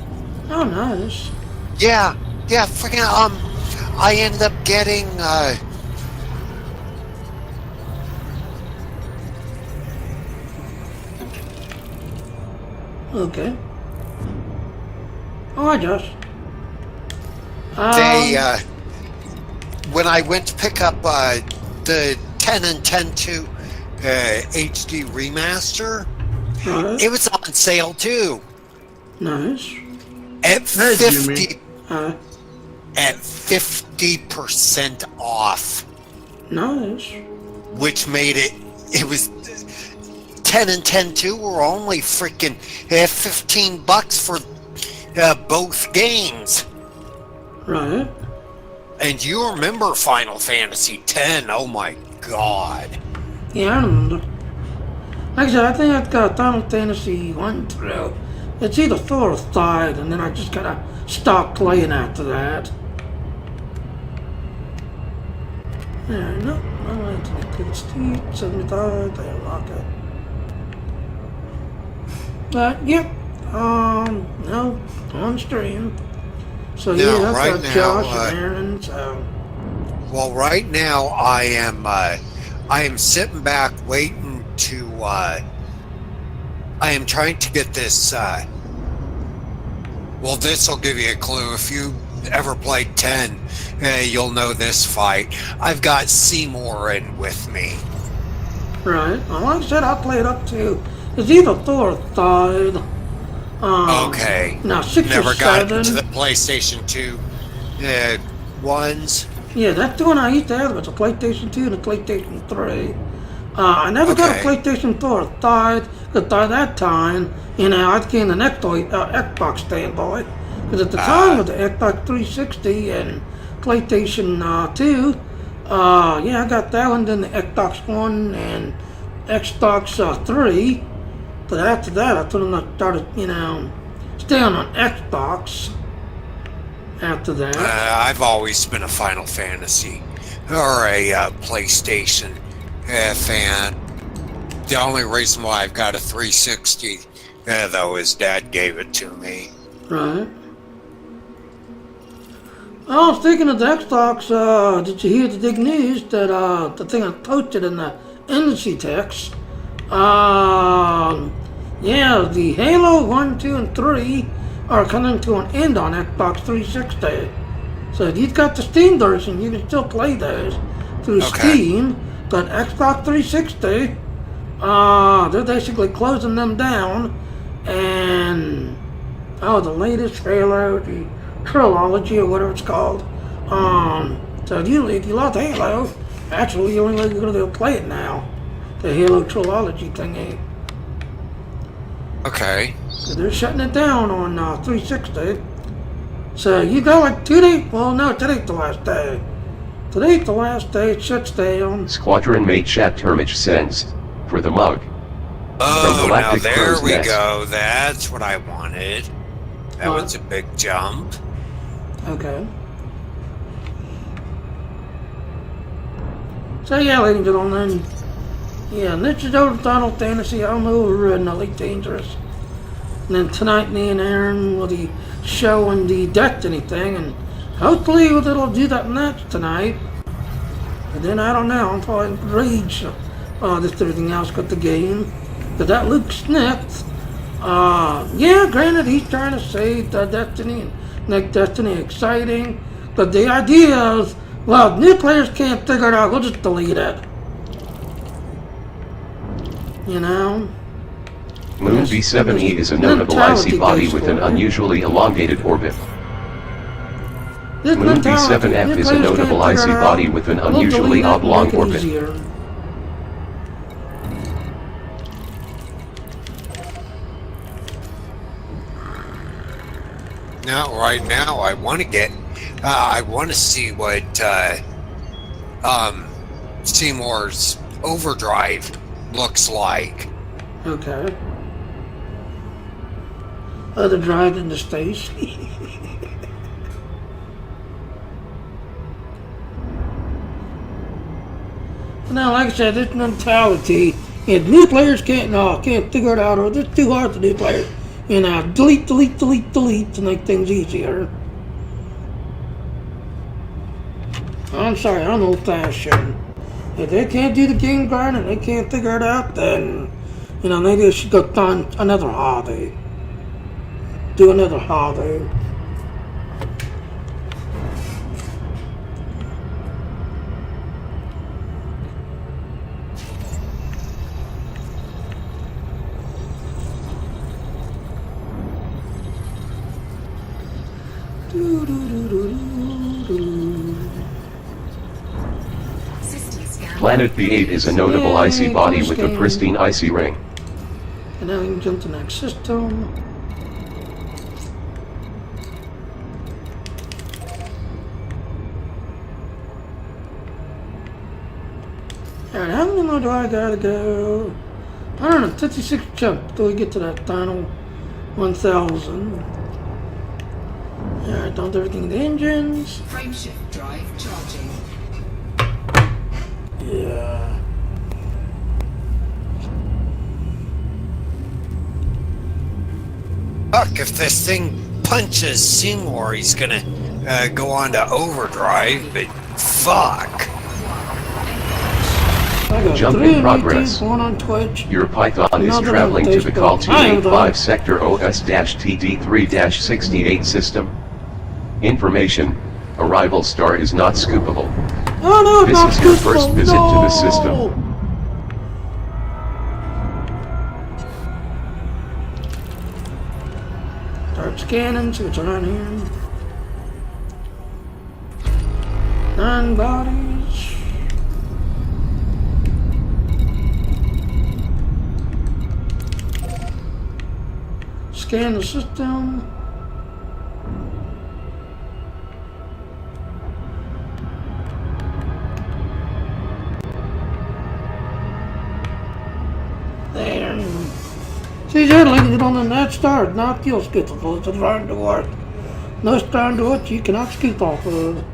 Speaker 1: Oh, nice.
Speaker 5: Yeah, freaking, I ended up getting,
Speaker 1: Okay. Oh, I just.
Speaker 5: When I went to pick up the 10 and 10.2 HD Remaster,
Speaker 1: Right.
Speaker 5: it was on sale too.
Speaker 1: Nice.
Speaker 5: At
Speaker 6: Jimmy.
Speaker 5: at 50% off,
Speaker 1: Nice.
Speaker 5: which made it was 10 and 10.2 were only freaking $15 for both games.
Speaker 1: Right.
Speaker 5: And you remember Final Fantasy X? Oh my god!
Speaker 1: Yeah, I remember. Like I said, I think I've got Final Fantasy 1 through. It's either 4 or 5, and then I just gotta stop playing after that. Yeah, no, I like to make it steep, 75, they lock it. But, yep, no, on stream. So,
Speaker 5: Now,
Speaker 1: yeah, I've
Speaker 5: right
Speaker 1: got
Speaker 5: now,
Speaker 1: Josh and Aaron, so.
Speaker 5: Well, right now I am sitting back waiting to. I am trying to get this. Well, this will give you a clue. If you ever played 10, you'll know this fight. I've got Seymour in with me.
Speaker 1: Right. Well, like I said, I played up to. It's either 4 or 5.
Speaker 5: Okay.
Speaker 1: Now 6
Speaker 5: Never
Speaker 1: or
Speaker 5: got
Speaker 1: 7.
Speaker 5: into the PlayStation 2 ones.
Speaker 1: Yeah, that's the one I used to have. It's a PlayStation 2 and a PlayStation 3. I never got a PlayStation 4 or 5, because by that time, I became an Xbox fanboy. Because at the time with the Xbox 360 and PlayStation 2, I got that one, then the Xbox One and Xbox 3. But after that, I started, staying on Xbox. After that,
Speaker 5: I've always been a Final Fantasy or a PlayStation fan. The only reason why I've got a 360, though, is Dad gave it to me.
Speaker 1: right. Oh, speaking of the Xbox, did you hear the big news that the thing I posted in the industry text? Yeah, the Halo 1, 2, and 3 are coming to an end on Xbox 360. So if you've got the Steam version, you can still play those through
Speaker 5: Okay.
Speaker 1: Steam. But Xbox 360, they're basically closing them down. And, the latest Halo, the trilogy or whatever it's called. So if you love Halo, actually you're only going to be able to play it now. The Halo trilogy thingy.
Speaker 5: Okay.
Speaker 1: So they're shutting it down on 360. So you got like 2 days. Well, no, today's the last day. Today's the last day. It shuts down.
Speaker 4: Squadron Mate Chat Termage sends for the mug.
Speaker 5: Oh,
Speaker 4: From
Speaker 5: now
Speaker 4: Galactic
Speaker 5: there
Speaker 4: Crow's
Speaker 5: we
Speaker 4: Nest.
Speaker 5: go. That's what I wanted. That
Speaker 1: What?
Speaker 5: was a big jump.
Speaker 1: Okay. So yeah, ladies and gentlemen. Yeah, this is over Final Fantasy. I'm over in Elite Dangerous. And then tonight, me and Aaron will be showing the Destiny thing, and hopefully it'll do that next tonight. And then I don't know, I'm probably rage just everything else with the game. But that Luke snipped. Yeah, granted, he's trying to say that Destiny and make Destiny exciting. But the idea is, well, if new players can't figure it out, we'll just delete it. You know?
Speaker 4: Moon B7E is a notable icy body with an unusually elongated orbit.
Speaker 1: This
Speaker 4: Moon
Speaker 1: mentality,
Speaker 4: B7F
Speaker 1: new
Speaker 4: is a
Speaker 1: players
Speaker 4: notable
Speaker 1: can't
Speaker 4: icy
Speaker 1: figure it
Speaker 4: body
Speaker 1: out,
Speaker 4: with an
Speaker 1: we'll
Speaker 4: unusually
Speaker 1: delete it and
Speaker 4: oblong
Speaker 1: make it
Speaker 4: orbit.
Speaker 1: easier.
Speaker 5: Now, right now, I want to get. I want to see what Seymour's Overdrive looks like.
Speaker 1: Okay. Other drive in the space. Now, like I said, this mentality, if new players can't figure it out, or it's too hard for new players, delete to make things easier. I'm sorry, I'm old-fashioned. If they can't do the game grind and they can't figure it out, then, maybe they should go find another hobby. Do another hobby.
Speaker 3: System scan.
Speaker 4: Planet B8 is a notable icy body with a pristine icy ring.
Speaker 1: And now we can jump to the next system. Alright, how many more do I gotta go? I don't know, 56 jump till we get to that final 1,000. Alright, don't do everything in the engines.
Speaker 3: Frameshift drive charging.
Speaker 1: Yeah.
Speaker 5: Fuck, if this thing punches Seymour, he's gonna go on to overdrive, but fuck.
Speaker 1: I got
Speaker 4: Jump
Speaker 1: 3
Speaker 4: in
Speaker 1: on
Speaker 4: progress.
Speaker 1: YouTube, 1 on Twitch.
Speaker 4: Your Python is
Speaker 1: Another
Speaker 4: traveling to the
Speaker 1: Facebook.
Speaker 4: Call
Speaker 1: Hi, everybody.
Speaker 4: 285 Sector OS-TD3-68 system. Information. Arrival star is not scoopable.
Speaker 1: Oh no, it's
Speaker 4: This
Speaker 1: not
Speaker 4: is your
Speaker 1: scoopable.
Speaker 4: first visit to
Speaker 1: No!
Speaker 4: the system.
Speaker 1: Start scanning, see what's around here. 9 bodies. Scan the system. There. See, ladies on the net star, not fuel skippable. It's trying to work. No starting to it, you cannot skip off of.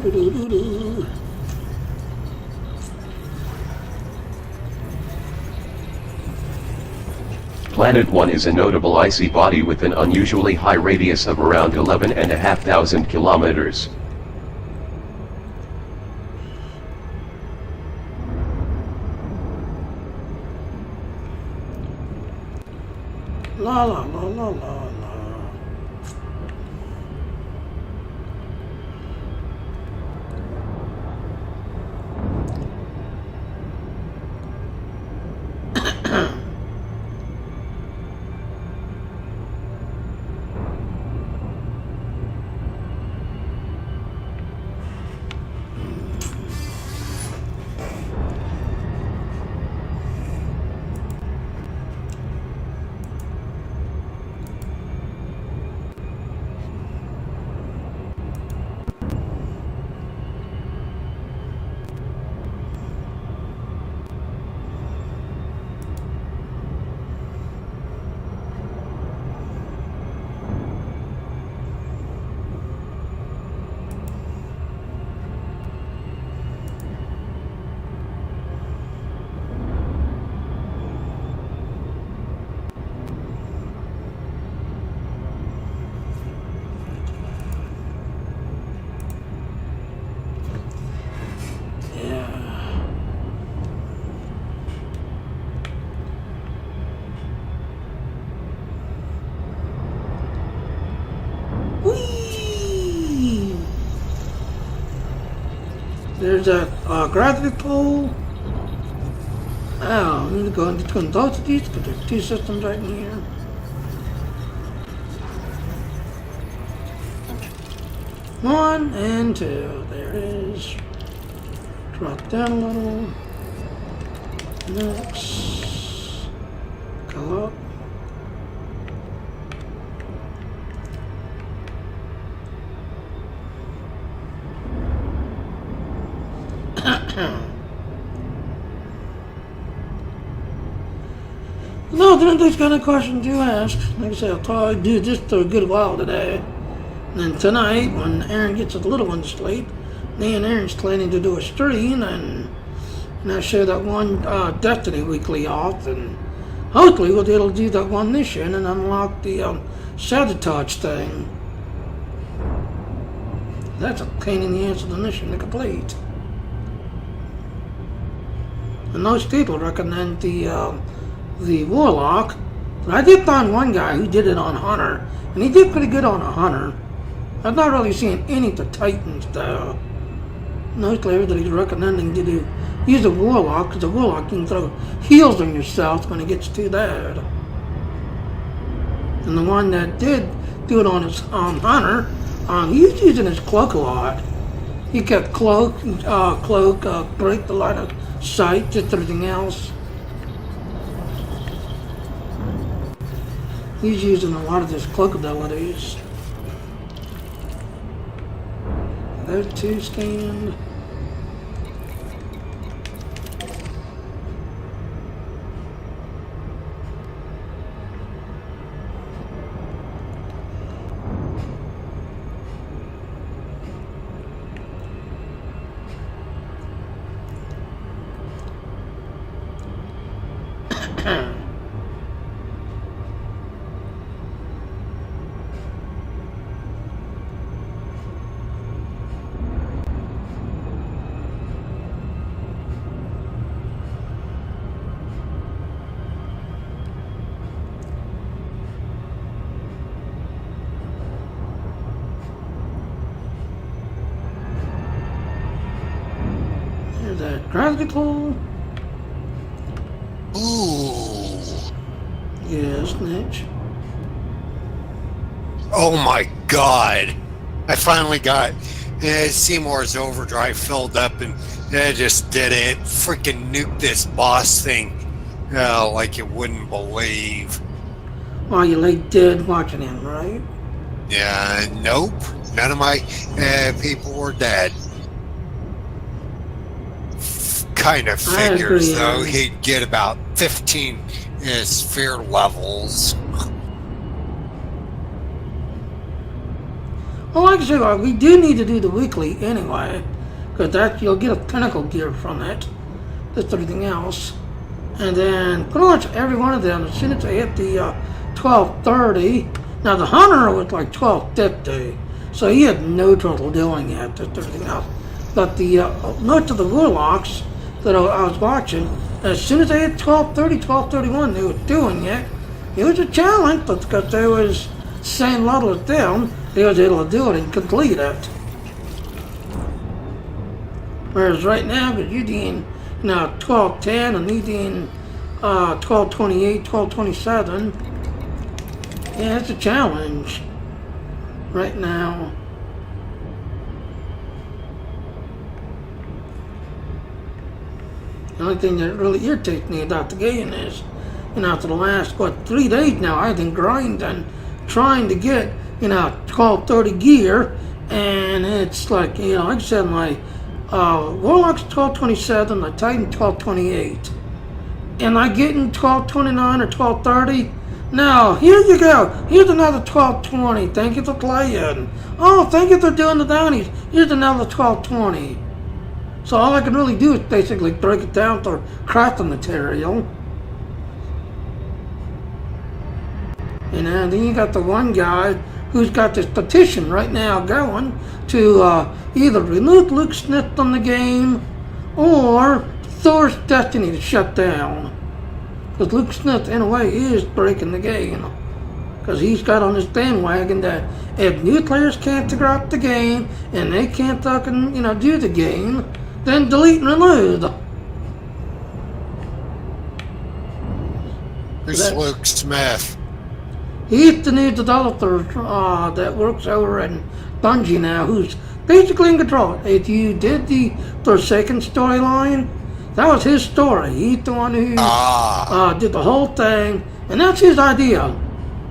Speaker 1: Do-do-do-do-do.
Speaker 4: Planet 1 is a notable icy body with an unusually high radius of around 11,500 kilometers.
Speaker 1: La la la la la la. Whee! There's that gravity pull. Oh, I'm going to those these because there's two systems right in here. One and two. There it is. Drop down a little. Next. Go up. No, then these kind of questions you ask. Like I said, I'll probably do this for a good while today. And then tonight, when Aaron gets the little one to sleep, me and Aaron's planning to do a stream and I share that one Destiny weekly off, and hopefully we'll be able to do that one mission and unlock the sabotage thing. That's a pain in the ass of the mission to complete. And most people recommend the Warlock, but I did find one guy who did it on Hunter, and he did pretty good on a Hunter. I've not really seen any of the Titans though. Mostly everybody's recommending to use a Warlock, because the Warlock can throw heals on yourself when it gets too bad. And the one that did do it on his Hunter, he was using his cloak a lot. He kept cloak, break the line of sight, just everything else. He's using a lot of his cloak abilities. Those two stand. There's that gravity pull.
Speaker 5: Ooh.
Speaker 1: Yeah, snitch.
Speaker 5: Oh my god. I finally got Seymour's overdrive filled up and I just did it. Freaking nuked this boss thing like you wouldn't believe.
Speaker 1: While you lay dead watching him, right?
Speaker 5: Yeah, nope. None of my people were dead. Kind of figures,
Speaker 1: agree,
Speaker 5: though,
Speaker 1: yeah.
Speaker 5: he'd get about 15 sphere levels.
Speaker 1: Well, like I said, we do need to do the weekly anyway, because that you'll get a pinnacle gear from it. That's everything else. And then pretty much every one of them, as soon as they hit the 1230, now the Hunter was like 1250, so he had no trouble doing it. That's everything else. But the most of the Warlocks that I was watching, as soon as they hit 1230, 1231, they were doing it. It was a challenge, but because they was same level as them, they was able to do it and complete it. Whereas right now, because you're doing 1210 and you're doing 1228, 1227, yeah, it's a challenge right now. The only thing that really irritates me about the game is, for the last, 3 days now, I've been grinding, trying to get, 1230 gear, and it's like, like I said, my Warlock's 1227, my Titan 1228, and I get in 1229 or 1230, now, here you go, here's another 1220, thank you for playing, oh, thank you for doing the downies, here's another 1220. So all I can really do is basically break it down for crafting material. And then you got the one guy who's got this petition right now going to either remove Luke Smith from the game or Thor's Destiny to shut down. Because Luke Smith, in a way, is breaking the game. Because he's got on this bandwagon that if new players can't figure out the game and they can't fucking, do the game, then delete and remove.
Speaker 5: Who's Luke Smith?
Speaker 1: He's the new developer that works over in Bungie now, who's basically in control. If you did the Forsaken storyline, that was his story. He's the one who did the whole thing, and that's his idea.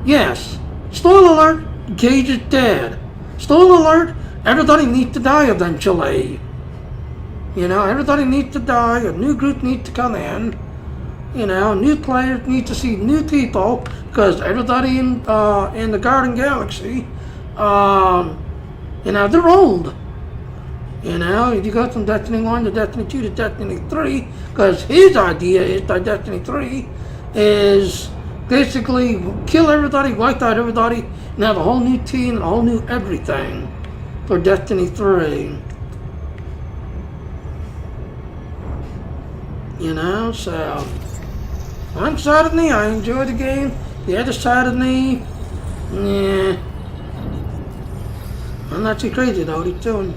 Speaker 1: Yes. Spoiler alert, Gage is dead. Spoiler alert, everybody needs to die eventually. Everybody needs to die, a new group needs to come in. New players need to see new people, because everybody in the Garden Galaxy, they're old. If you go from Destiny 1 to Destiny 2 to Destiny 3, because his idea is that Destiny 3 is basically kill everybody, wipe out everybody, and have a whole new team and a whole new everything for Destiny 3. So one side of me, I enjoy the game. The other side of me, yeah. I'm not too crazy though. What he's doing.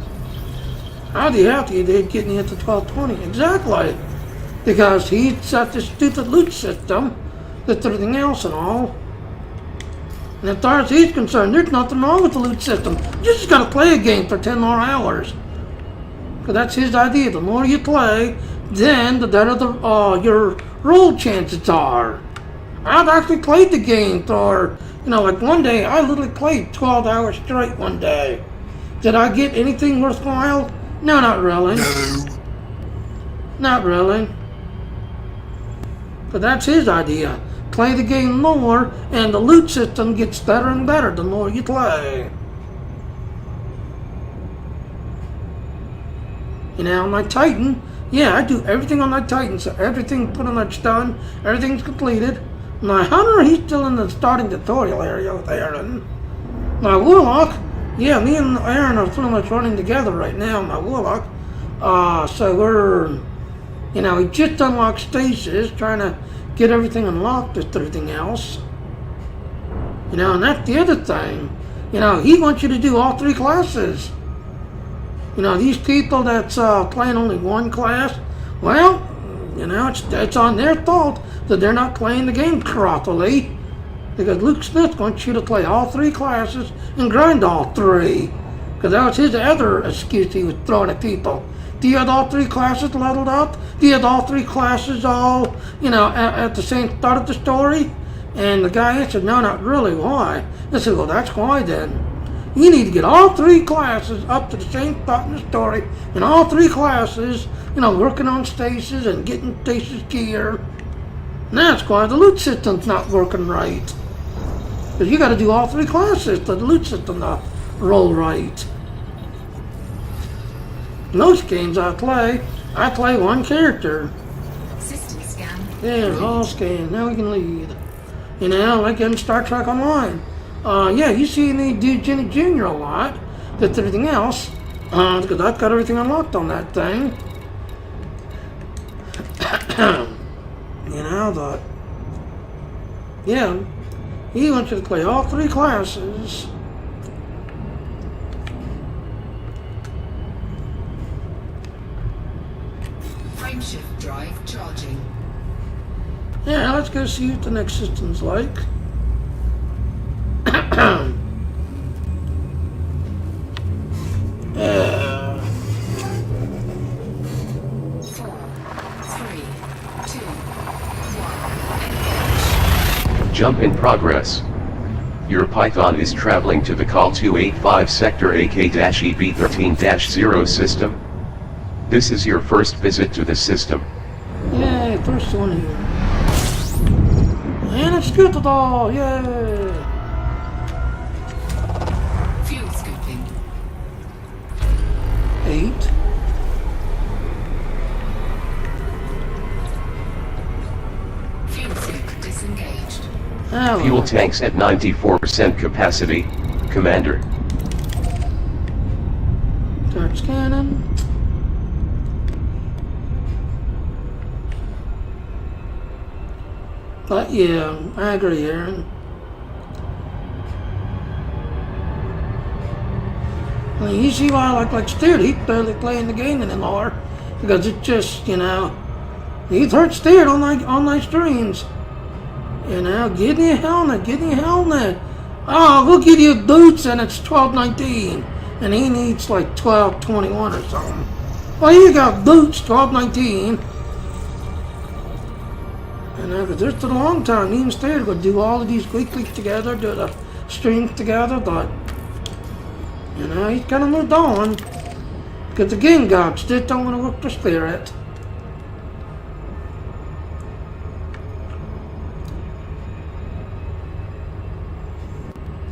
Speaker 1: Howdy howdy, they're getting into 1220. Exactly. Because he's got this stupid loot system with everything else and all. And as far as he's concerned, there's nothing wrong with the loot system. You just gotta play a game for 10 more hours. Because that's his idea. The more you play, then the better your roll chances are. I've actually played the game for, like one day, I literally played 12 hours straight one day. Did I get anything worthwhile? No, not really.
Speaker 5: No.
Speaker 1: Not really. But that's his idea. Play the game more, and the loot system gets better and better the more you play. My Titan, yeah, I do everything on my Titan, so everything pretty much done, everything's completed. My Hunter, he's still in the starting tutorial area with Aaron. My Warlock, yeah, me and Aaron are pretty much running together right now, my Warlock. So we're, we just unlocked Stasis, trying to get everything unlocked with everything else. And that's the other thing. He wants you to do all 3 classes. These people that's playing only one class, well, it's on their fault that they're not playing the game properly. Because Luke Smith wants you to play all 3 classes and grind all 3. Because that was his other excuse he was throwing at people. Do you have all 3 classes leveled up? Do you have all 3 classes all, at the same start of the story? And the guy answered, no, not really. Why? I said, well, that's why then. You need to get all 3 classes up to the same spot in the story, and all 3 classes, working on Stasis and getting Stasis gear. And that's why the loot system's not working right. Because you got to do all 3 classes for the loot system to roll right. Most games I play one character.
Speaker 3: System scan.
Speaker 1: Yeah, all scan. Now we can lead. You know, like in Star Trek Online. Yeah, you see me do Jenny Jr. a lot. That's everything else. Because I've got everything unlocked on that thing. You know, but yeah, he wants you to play all 3 classes.
Speaker 3: Frameshift drive charging.
Speaker 1: Yeah, let's go see what the next system's like.
Speaker 3: 4, 3, 2, 1. Engage.
Speaker 4: Jump in progress. Your Python is traveling to the Call 285 sector AK-EB13-0 system. This is your first visit to the system.
Speaker 1: Yay, first one here. And it's good at all, yay!
Speaker 3: Fuel scooping.
Speaker 1: 8.
Speaker 3: Fuel scoop disengaged.
Speaker 1: Oh,
Speaker 4: Fuel tanks at 94% capacity, Commander.
Speaker 1: Start scanning. But yeah, I agree, Aaron. I mean, you see why I like Steer, he's barely playing the game anymore. Because it just, you know, he's hurt Steer on my streams. You know, get in your helmet. Oh, we'll give you boots and it's 12.19. And he needs like 12.21 or something. Well, you got boots, 12.19. You know, because there's a long time, me and Steer would do all of these weeklies together, do the streams together, but, you know, he's kind of moved on. Because the game gods just don't want to work the Steer.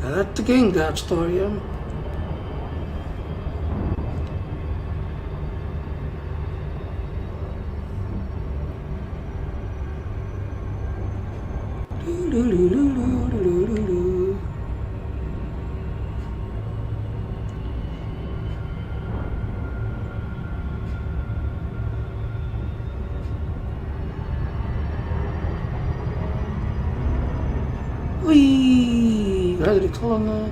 Speaker 1: Now that's the game gods for you. Whee! Hadi bakalım lan.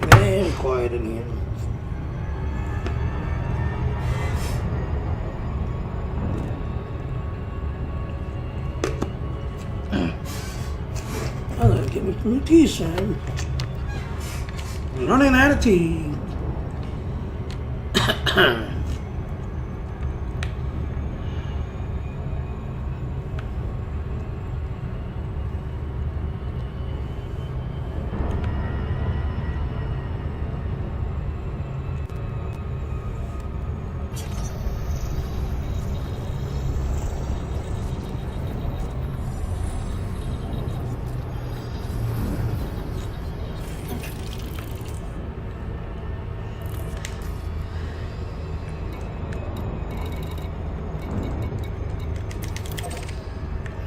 Speaker 1: Very quiet in here. I gotta get me some tea, Sam. I'm running out of tea.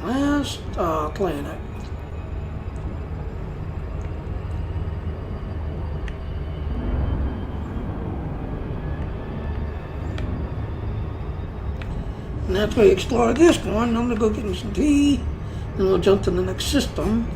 Speaker 1: Last planet. And after we explore this one, I'm gonna go get me some tea, and we'll jump to the next system.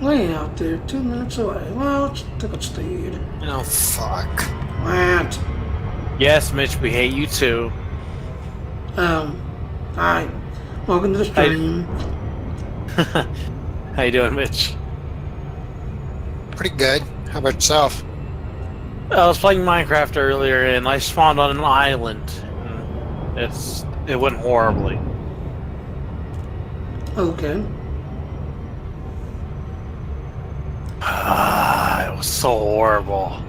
Speaker 1: Way out there, 2 minutes away. Well, let's take a speed.
Speaker 5: Oh, fuck.
Speaker 1: What?
Speaker 6: Yes, Mitch, we hate you too.
Speaker 1: Hi. Welcome to the stream.
Speaker 6: How you doing, Mitch?
Speaker 5: Pretty good. How about yourself?
Speaker 6: I was playing Minecraft earlier and I spawned on an island. It went horribly.
Speaker 1: Okay.
Speaker 6: It was so horrible.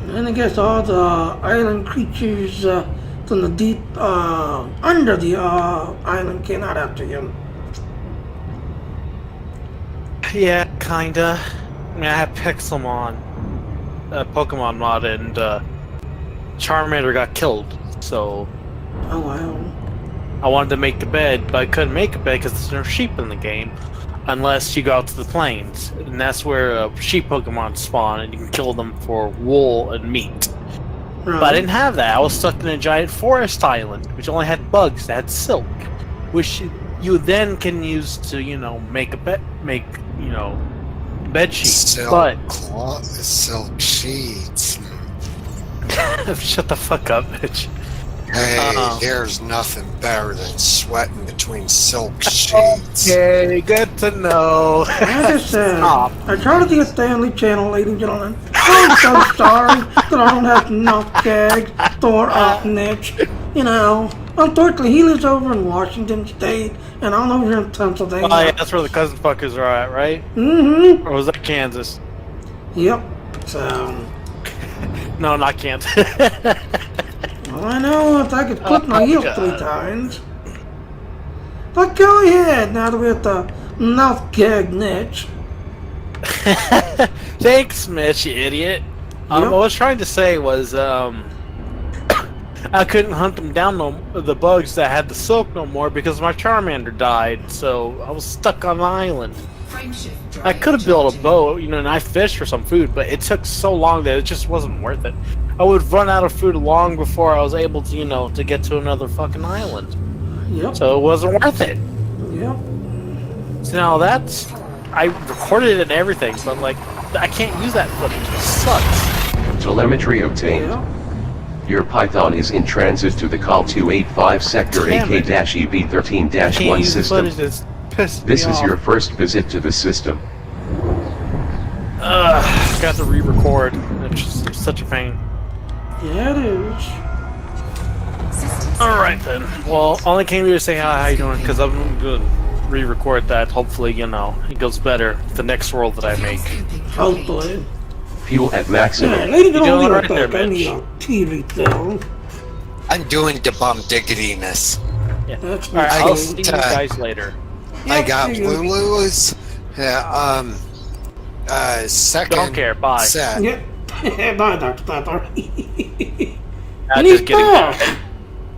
Speaker 1: And I guess all the island creatures from the deep, under the island came out after you.
Speaker 6: Yeah, kinda. I mean, I had Pixelmon, Pokemon mod, and Charmander got killed, so
Speaker 1: Oh, wow.
Speaker 6: I wanted to make a bed, but I couldn't make a bed because there's no sheep in the game, unless you go out to the plains, and that's where sheep Pokemon spawn, and you can kill them for wool and meat.
Speaker 1: Right.
Speaker 6: But I didn't have that. I was stuck in a giant forest island, which only had bugs that had silk, which you then can use to, make a bed, bed sheets.
Speaker 5: Silk silk sheets.
Speaker 6: Shut the fuck up, bitch.
Speaker 5: Hey, there's nothing better than sweating between silk sheets.
Speaker 6: Okay, good to know.
Speaker 1: Like I said,
Speaker 6: Stop.
Speaker 1: I tried to get Stanley Channel, ladies and gentlemen. I'm so sorry that I don't have enough gags for Niche. Unfortunately, he lives over in Washington State, and I'm over here in Pennsylvania.
Speaker 6: Oh yeah, that's where the cousin fuckers are at, right?
Speaker 1: Mm-hmm.
Speaker 6: Or was that Kansas?
Speaker 1: Yep. So,
Speaker 6: No, not Kansas.
Speaker 1: well, I know if I could click my heels
Speaker 6: God.
Speaker 1: 3 times. But go ahead, now that we're at the mouth gag niche.
Speaker 6: Thanks, Mitch, you idiot.
Speaker 1: Yep.
Speaker 6: What I was trying to say was, I couldn't hunt them down the bugs that had the silk no more because my Charmander died, so I was stuck on the island. I could have built a boat, and I fished for some food, but it took so long that it just wasn't worth it. I would run out of food long before I was able to, to get to another fucking island.
Speaker 1: Yep.
Speaker 6: So it wasn't worth it.
Speaker 1: Yep.
Speaker 6: So now I recorded it and everything, but like, I can't use that footage. It sucks.
Speaker 4: Telemetry obtained.
Speaker 1: Yeah.
Speaker 4: Your Python is in transit to the Call 285 Sector
Speaker 6: Damn it.
Speaker 4: AK-EB13-1
Speaker 6: Can't use the
Speaker 4: system.
Speaker 6: footage. That's pissed me
Speaker 4: This is
Speaker 6: off.
Speaker 4: your first visit to the system.
Speaker 6: Got to re-record. It's just such a pain.
Speaker 1: Yeah, it is.
Speaker 3: Systems.
Speaker 6: Alright then. Well, only came here to say hi, how you doing, because I'm going to re-record that. Hopefully, it goes better the next world that I make.
Speaker 1: Hopefully.
Speaker 4: Fuel at
Speaker 1: Yeah,
Speaker 4: maximum.
Speaker 1: ladies and
Speaker 6: doing
Speaker 1: gentlemen,
Speaker 6: right there,
Speaker 1: I need a TV film.
Speaker 5: I'm doing the bum diggitiness.
Speaker 6: Yeah.
Speaker 1: That's
Speaker 6: Alright,
Speaker 5: I
Speaker 6: I'll
Speaker 1: cool.
Speaker 6: see you guys later.
Speaker 5: I got
Speaker 1: see you.
Speaker 5: Lulu's second
Speaker 6: Don't care, bye.
Speaker 5: set.
Speaker 1: Yeah. Bye, Dr. Pepper.
Speaker 6: I'm
Speaker 1: And he's
Speaker 6: just kidding.
Speaker 1: back.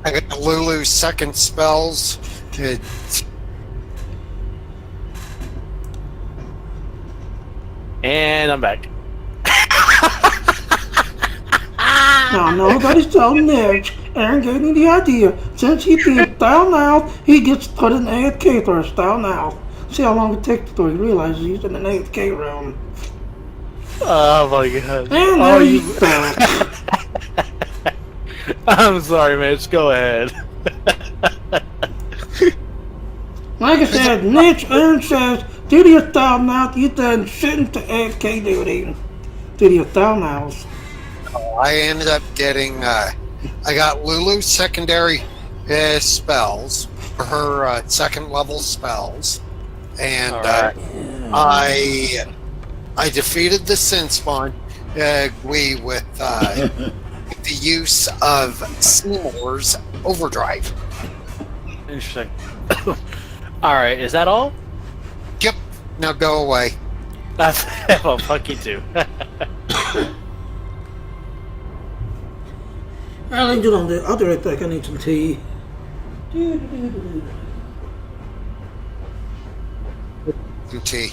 Speaker 5: I got Lulu's second spells.
Speaker 6: And I'm back.
Speaker 1: Now, nobody's telling Nick. Aaron gave me the idea. Since he's being down now, he gets put in AFK first. Down now. See how long it takes before he realizes he's in an AFK room.
Speaker 6: Oh my god.
Speaker 1: And
Speaker 6: Oh,
Speaker 1: there he's back.
Speaker 6: I'm sorry, Mitch. Go ahead.
Speaker 1: Like I said, Nick, Aaron says, duty is down now. You then sitting to AFK duty. Duty is down now.
Speaker 5: I ended up getting, I got Lulu's secondary spells, her second level spells, and
Speaker 6: Alright.
Speaker 5: I defeated the Sin Spawn with the use of Seymour's Overdrive.
Speaker 6: Interesting. Alright, is that all?
Speaker 5: Yep, now go away.
Speaker 6: That's well, fuck you too.
Speaker 1: I'll leave it on the other attack. I need some tea.
Speaker 5: Some tea.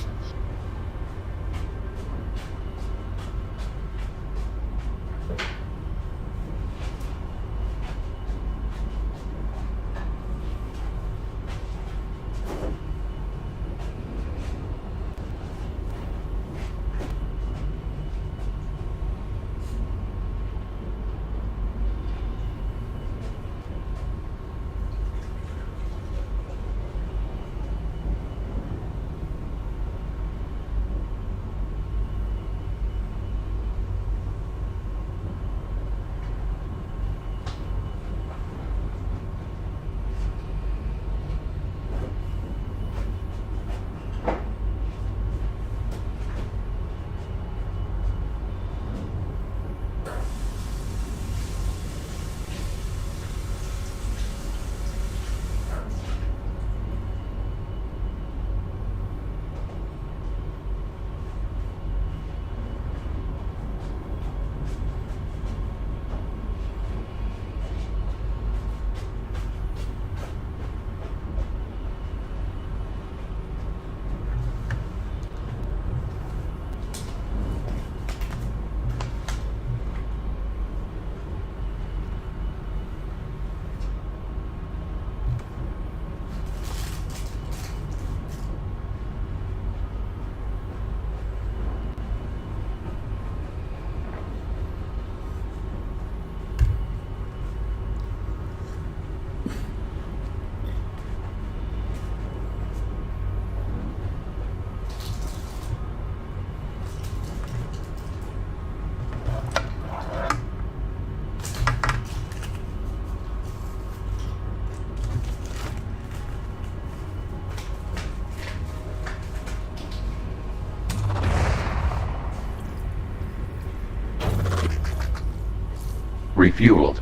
Speaker 4: Refueled.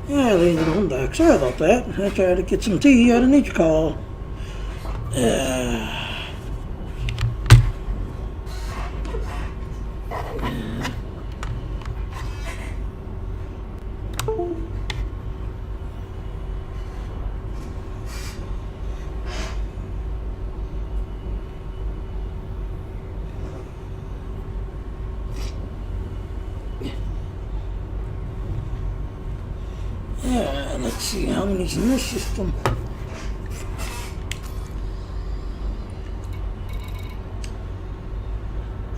Speaker 1: Yeah, they ended on deck. Sorry about that. I tried to get some tea out of nature call. Yeah, let's see how many's in this system.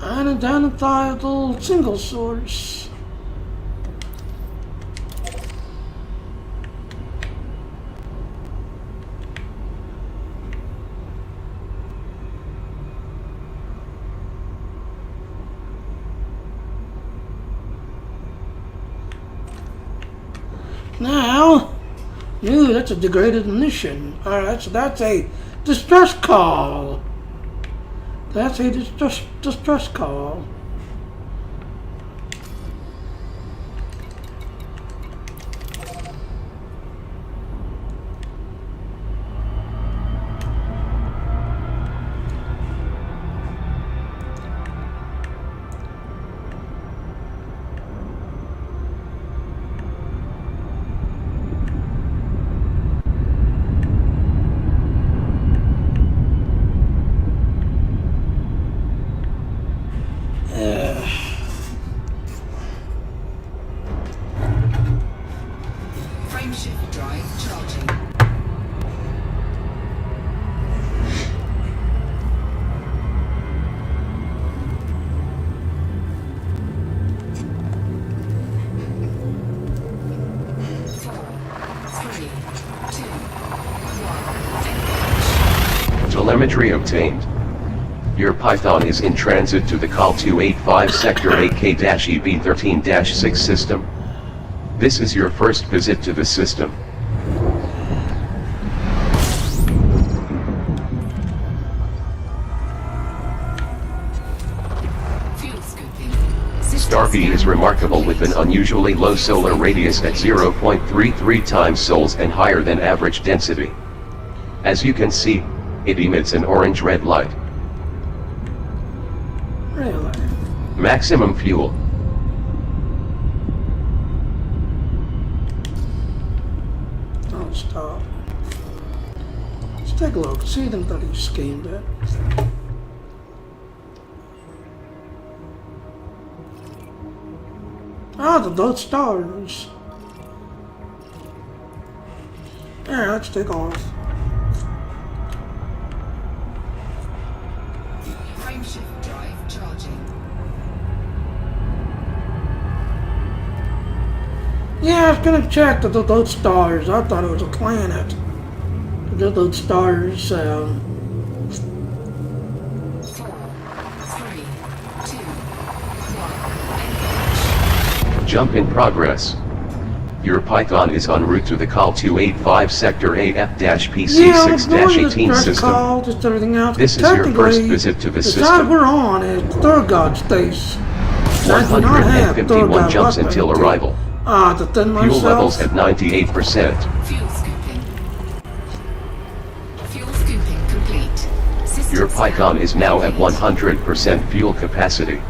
Speaker 1: Unidentifiable single source. Now, ooh, that's a degraded munition. Alright, so that's a distress call. That's a distress call.
Speaker 3: Frameshift drive charging.
Speaker 4: Telemetry obtained. Your Python is in transit to the Call 285 Sector 8K-EB13-6 system. This is your first visit to the system. Starpy is remarkable with an unusually low solar radius at 0.33 times sols and higher than average density. As you can see, it emits an orange-red light.
Speaker 1: Really?
Speaker 4: Maximum fuel.
Speaker 1: Don't stop. Let's take a look. See them that he schemed it. Ah, those stars. Yeah, let's take off.
Speaker 3: Frameshift drive charging.
Speaker 1: Yeah, I was gonna check those stars. I thought it was a planet. Those stars.
Speaker 3: 4, 3, 2, 1.
Speaker 4: Jump in progress. Your Python is en route to the Call 285 Sector AF-PC6-18 system.
Speaker 1: Call, just everything else.
Speaker 4: This is your first visit to the
Speaker 1: side
Speaker 4: system.
Speaker 1: we're on is Thurgood Space. I do not have
Speaker 4: 151 jumps
Speaker 1: weapon
Speaker 4: until
Speaker 1: to,
Speaker 4: arrival.
Speaker 1: defend
Speaker 4: Fuel
Speaker 1: myself.
Speaker 4: levels at 98%.
Speaker 3: Fuel scooping. Fuel scooping complete. System
Speaker 4: Your Python is now at 100% fuel capacity.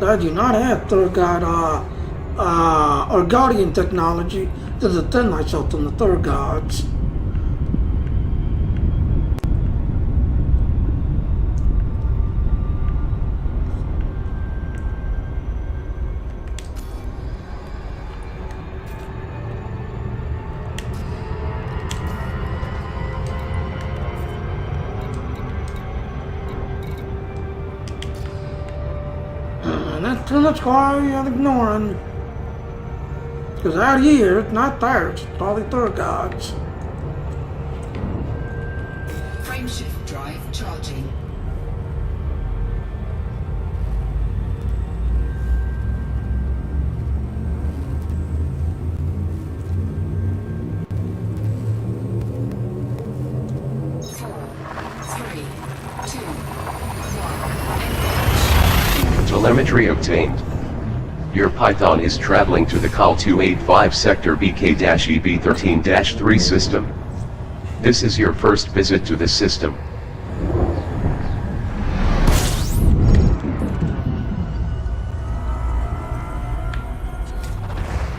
Speaker 1: I do not have Thurgood, or Guardian technology to defend myself from the Thurgods. That's why I'm ignoring. Because out here, it's not there, it's all the Thurgods.
Speaker 3: Frameshift drive charging.
Speaker 4: Telemetry obtained. Your Python is traveling to the Col 285 Sector BK-EB13-3 system. This is your first visit to the system.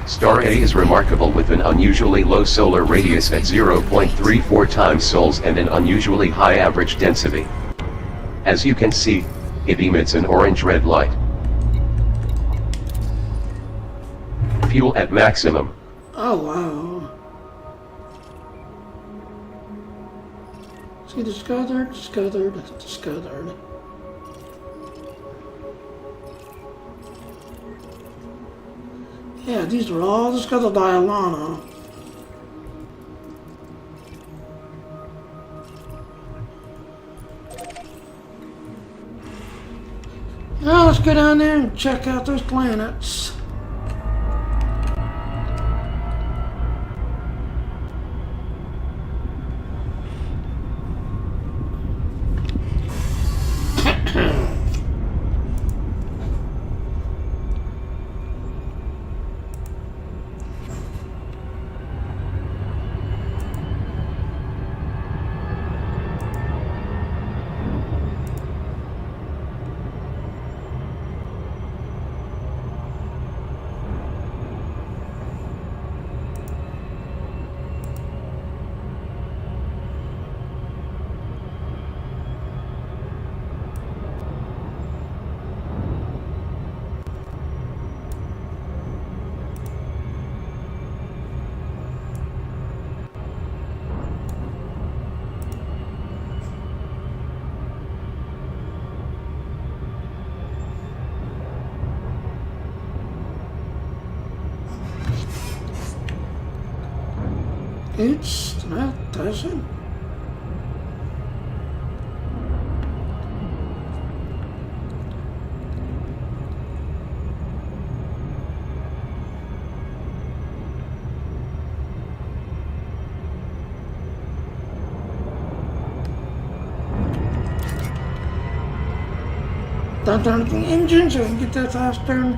Speaker 4: Star A is remarkable with an unusually low solar radius at 0.34 times sols and an unusually high average density. As you can see, it emits an orange-red light. Fuel at maximum.
Speaker 1: Oh, wow. See, discovered. Yeah, these are all discovered by Alana. Now let's go down there and check out those planets. It's not, does it? Don't turn the engine so we can get that faster.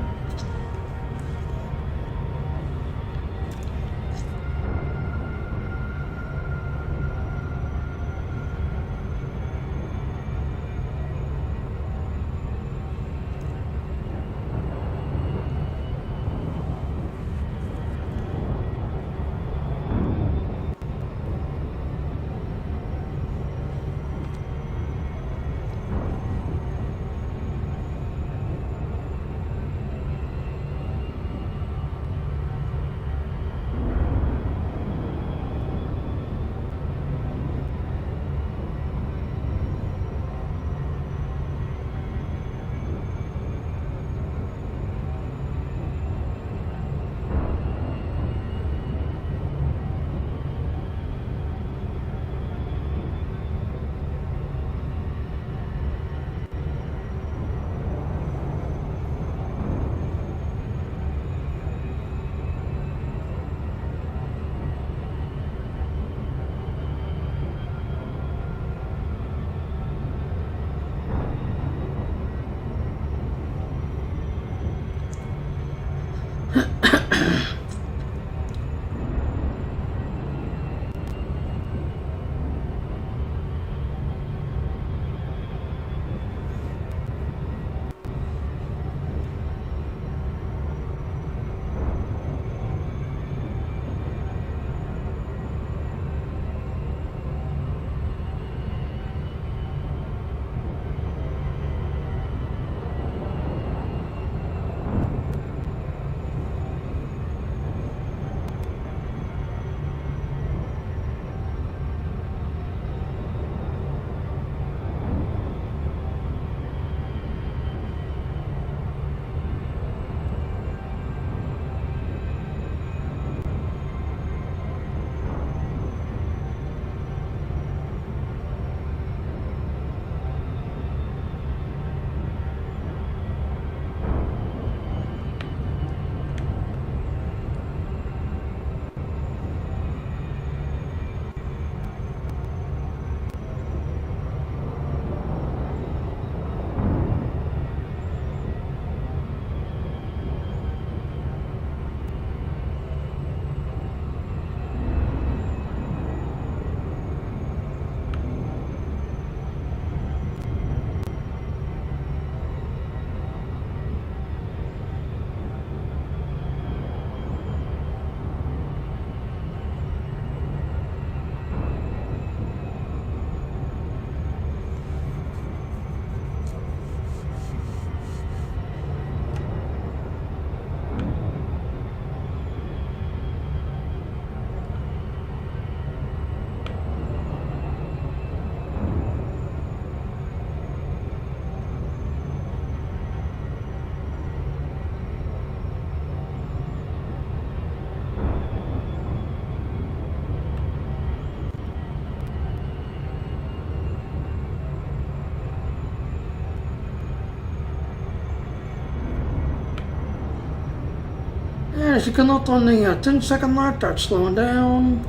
Speaker 1: As you can note on the 10-second light, that's slowing down.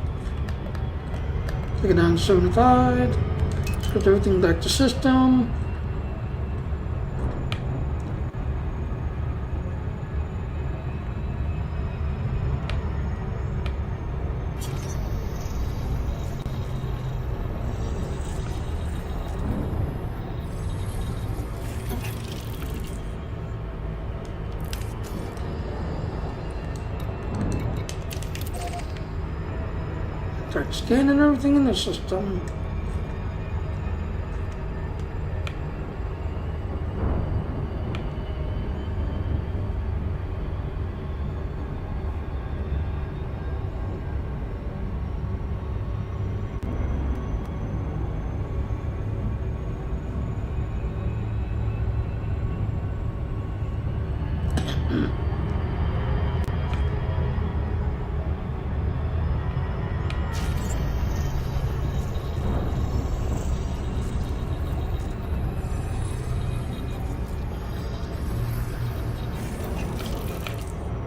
Speaker 1: Take it down to 75. Put everything back to system. Start scanning everything in the system.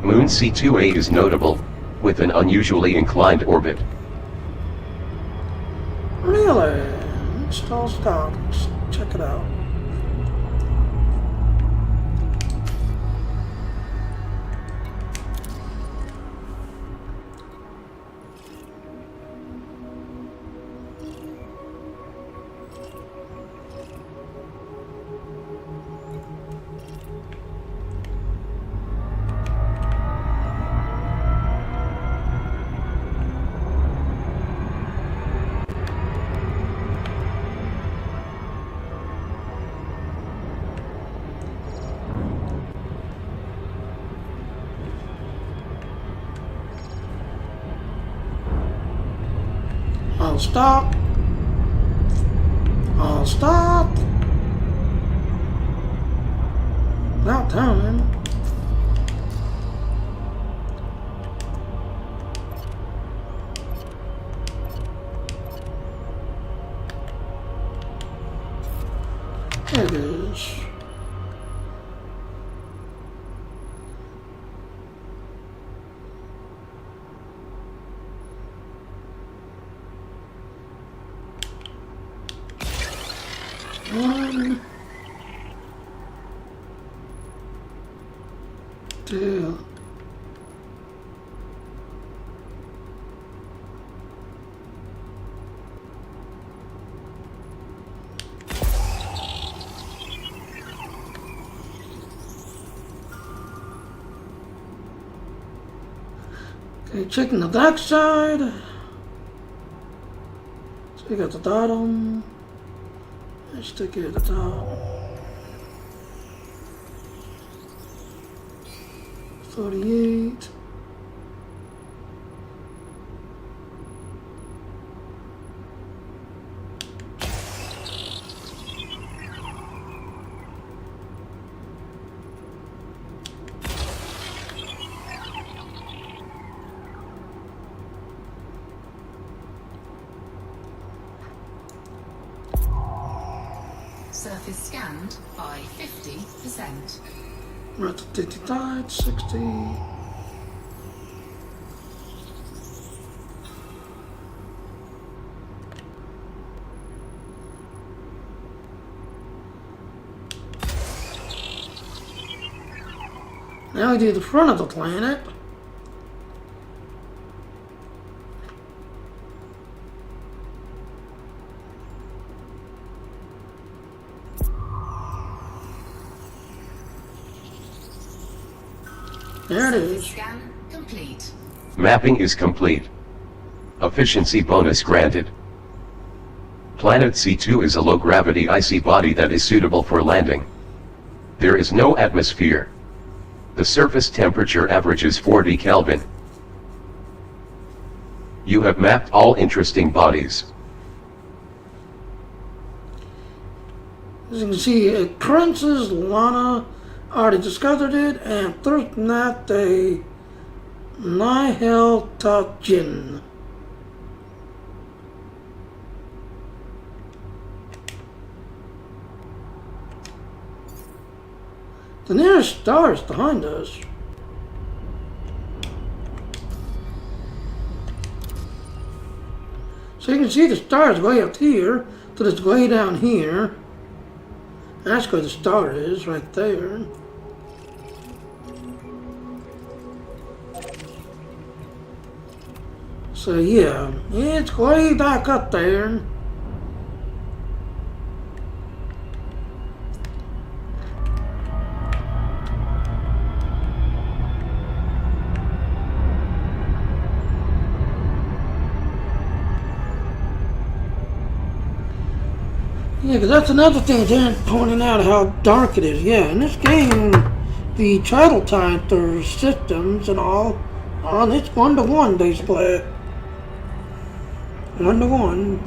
Speaker 4: Moon C2A is notable, with an unusually inclined orbit.
Speaker 1: Really? Install stock. Let's check it out. I'll stop. I'll stop. About time. There it is. One, two. Okay, checking the back side. So we got the bottom. Let's stick it at the top. 48.
Speaker 3: Surface scanned by 50%.
Speaker 1: We're at the 55, 60. Now we do the front of the planet. There it is.
Speaker 3: Scan complete.
Speaker 4: Mapping is complete. Efficiency bonus granted. Planet C2 is a low-gravity icy body that is suitable for landing. There is no atmosphere. The surface temperature averages 40 Kelvin. You have mapped all interesting bodies.
Speaker 1: As you can see, Princess Lana already discovered it, and Thirtnate Nihil Tajin. The nearest star is behind us. So you can see the star is way up here, so it's way down here. That's where the star is, right there. So yeah, it's way back up there. Yeah, because that's another thing Dan pointing out how dark it is. Yeah, in this game, the travel time through systems and all, it's 1-to-1 display. 1-to-1.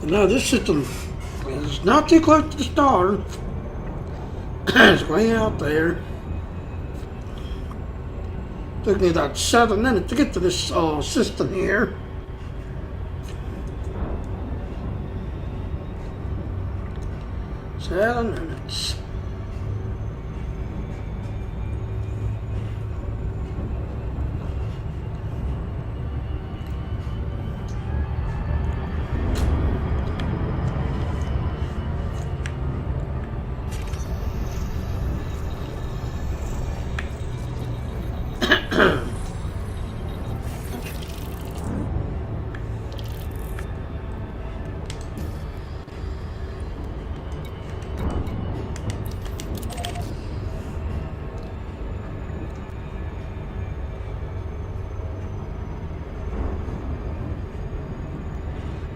Speaker 1: Now this system is not too close to the star. It's way out there. Took me about 7 minutes to get to this system here. Seven minutes.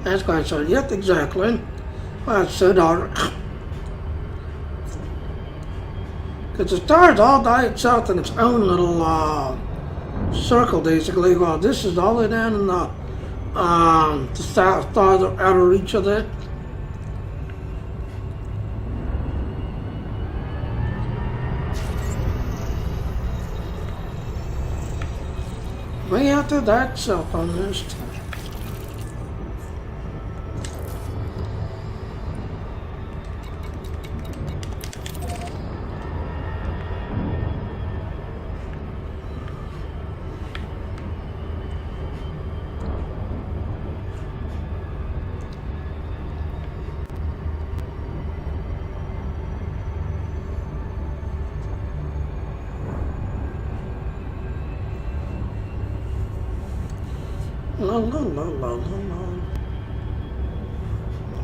Speaker 1: That's quite so. Yep, exactly. Well, it's so dark. Because the star's all by itself in its own little circle, basically. Well, this is all the way down in the south, farther outer reach of it. Way out to that itself almost.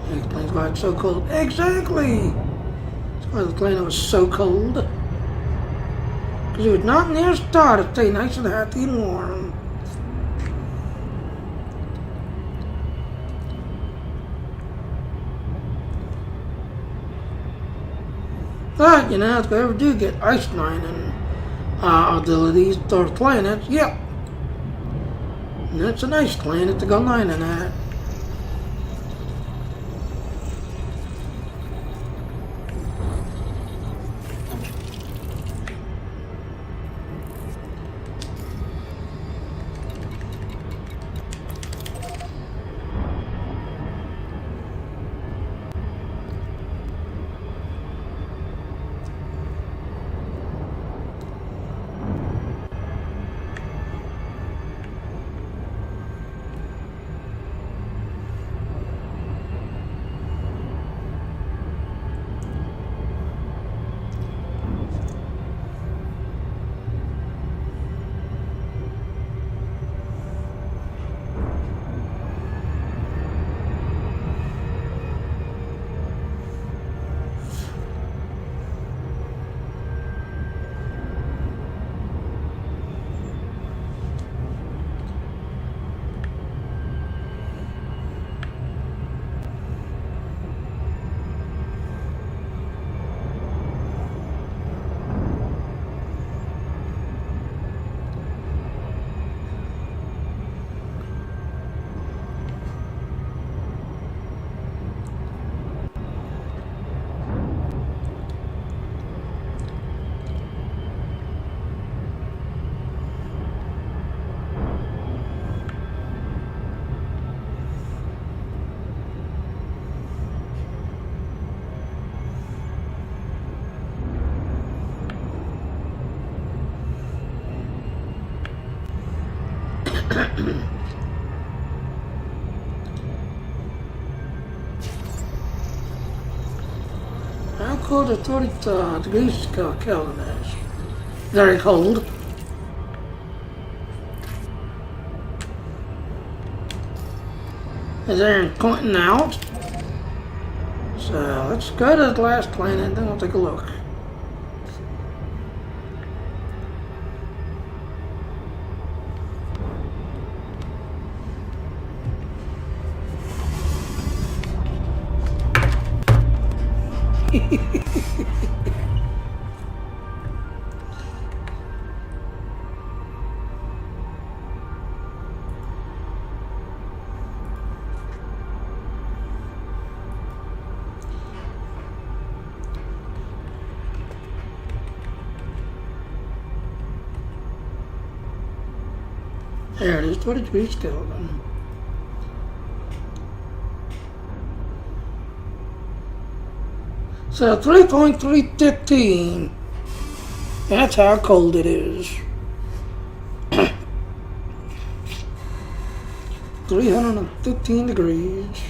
Speaker 1: This plane's got so cold. Exactly! That's why the plane was so cold. Because it was not near a star to stay nice and happy and warm. But, you know, if we ever do get ice mining abilities or planets, yep. And that's a nice planet to go mining at. cold as 30 degrees Kelvin is. Very cold. Is Aaron pointing out? So let's go to the last planet and then we'll take a look. There it is, 20 degrees Kelvin. So 3.315. That's how cold it is. 315 degrees.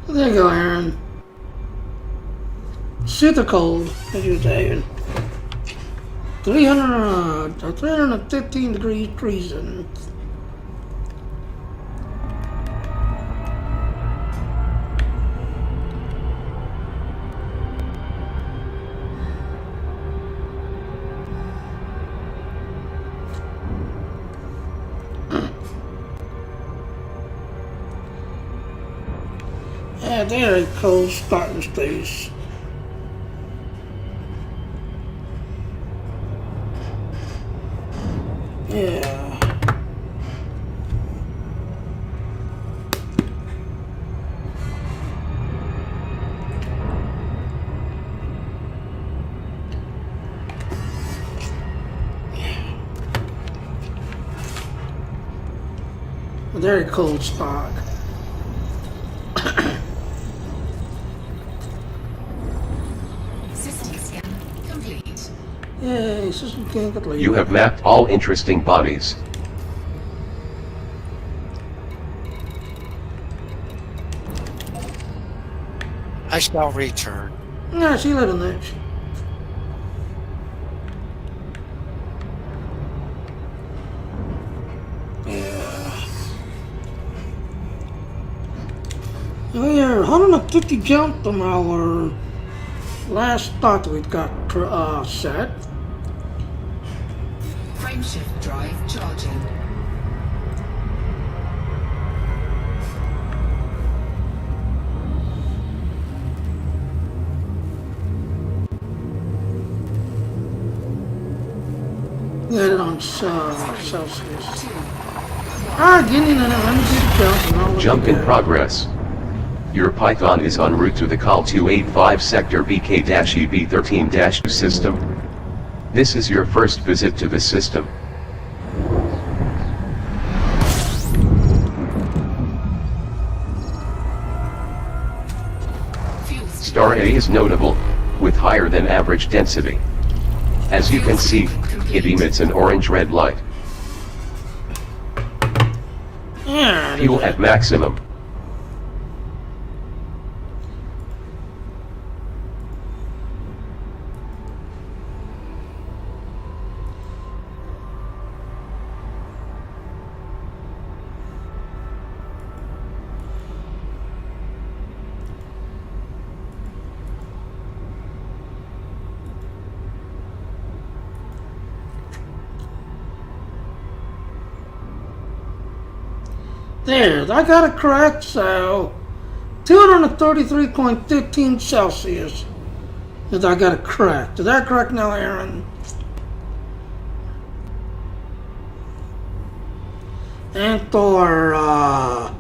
Speaker 1: There you go, Aaron. Super cold, as you were saying. 315 degrees freezing. Yeah, they're a cold spot in space. Yeah. A very cold spot.
Speaker 3: System scan complete.
Speaker 1: Yay, system can't complete.
Speaker 4: You have mapped all interesting bodies.
Speaker 5: I shall return.
Speaker 1: Yeah, see you later, Mitch. Yeah. We are 150 jump from our last start we got set.
Speaker 3: Frameshift drive charging.
Speaker 1: Get it on Celsius. Getting in a 150 jump and all
Speaker 4: Jump in progress. Your Python is en route to the Call 285 Sector BK-EB13-2 system. This is your first visit to the system. Star A is notable, with higher than average density. As you can see, it emits an orange-red light.
Speaker 1: Yeah.
Speaker 4: Fuel at maximum.
Speaker 1: There, I got it correct, so 233.15 Celsius. Is I got it correct. Is that correct now, Aaron? And for us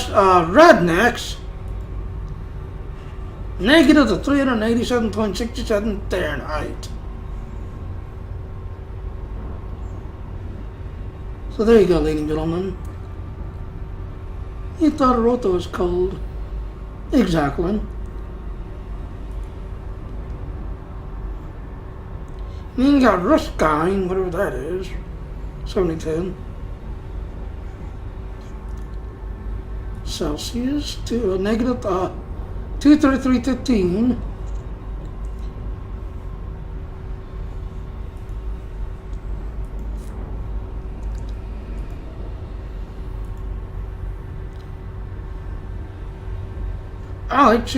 Speaker 1: rednecks, negative to 387.67 Fahrenheit. So there you go, ladies and gentlemen. You thought Rotho was cold. Exactly. Then you got Ruskine, whatever that is. 7010. Celsius to a negative 233.15. Oh, it's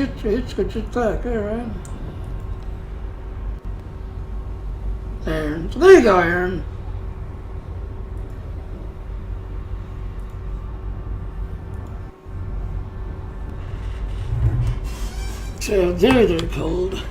Speaker 1: good attack, alright. There. So there you go, Aaron. So very cold.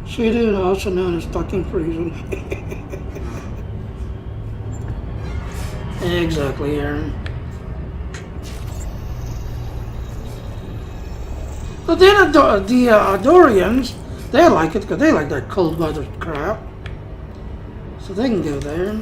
Speaker 1: She did, also known as fucking freezing. Exactly, Aaron. But then the Dorians, they like it because they like that cold weather crap. So they can go there.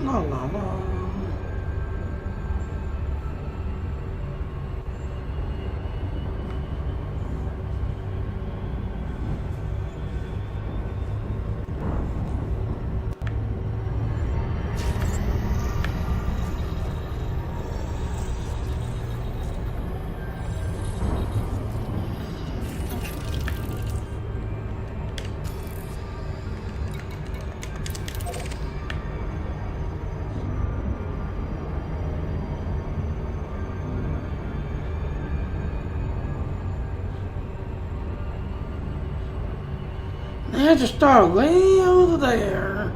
Speaker 1: La la la. There's a star way over there.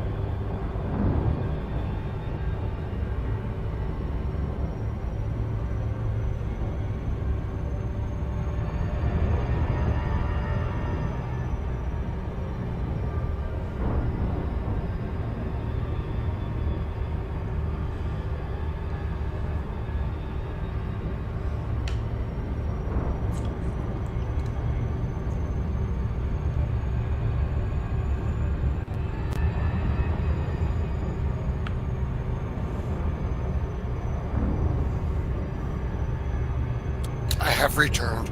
Speaker 5: I have returned.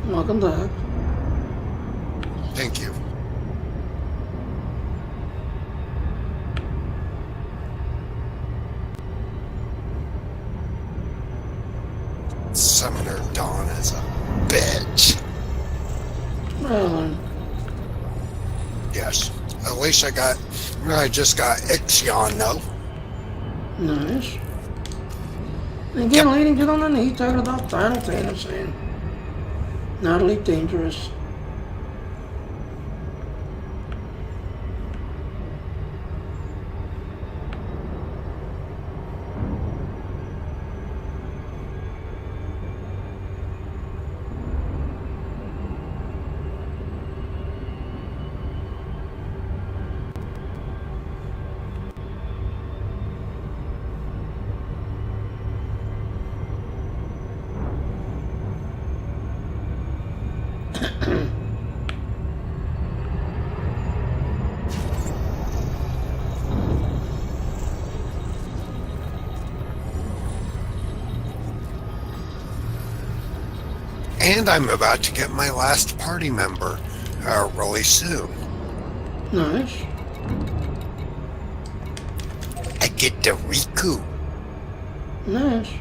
Speaker 1: Welcome back.
Speaker 5: Thank you. Summoner Dawn is a bitch.
Speaker 1: Well,
Speaker 5: Yes, At least I just got Ixion though.
Speaker 1: Nice. And again, ladies and gentlemen, he's talking about Final Fantasy. Not Elite Dangerous.
Speaker 5: And I'm about to get my last party member really soon.
Speaker 1: Nice.
Speaker 5: I get the Riku.
Speaker 1: Nice.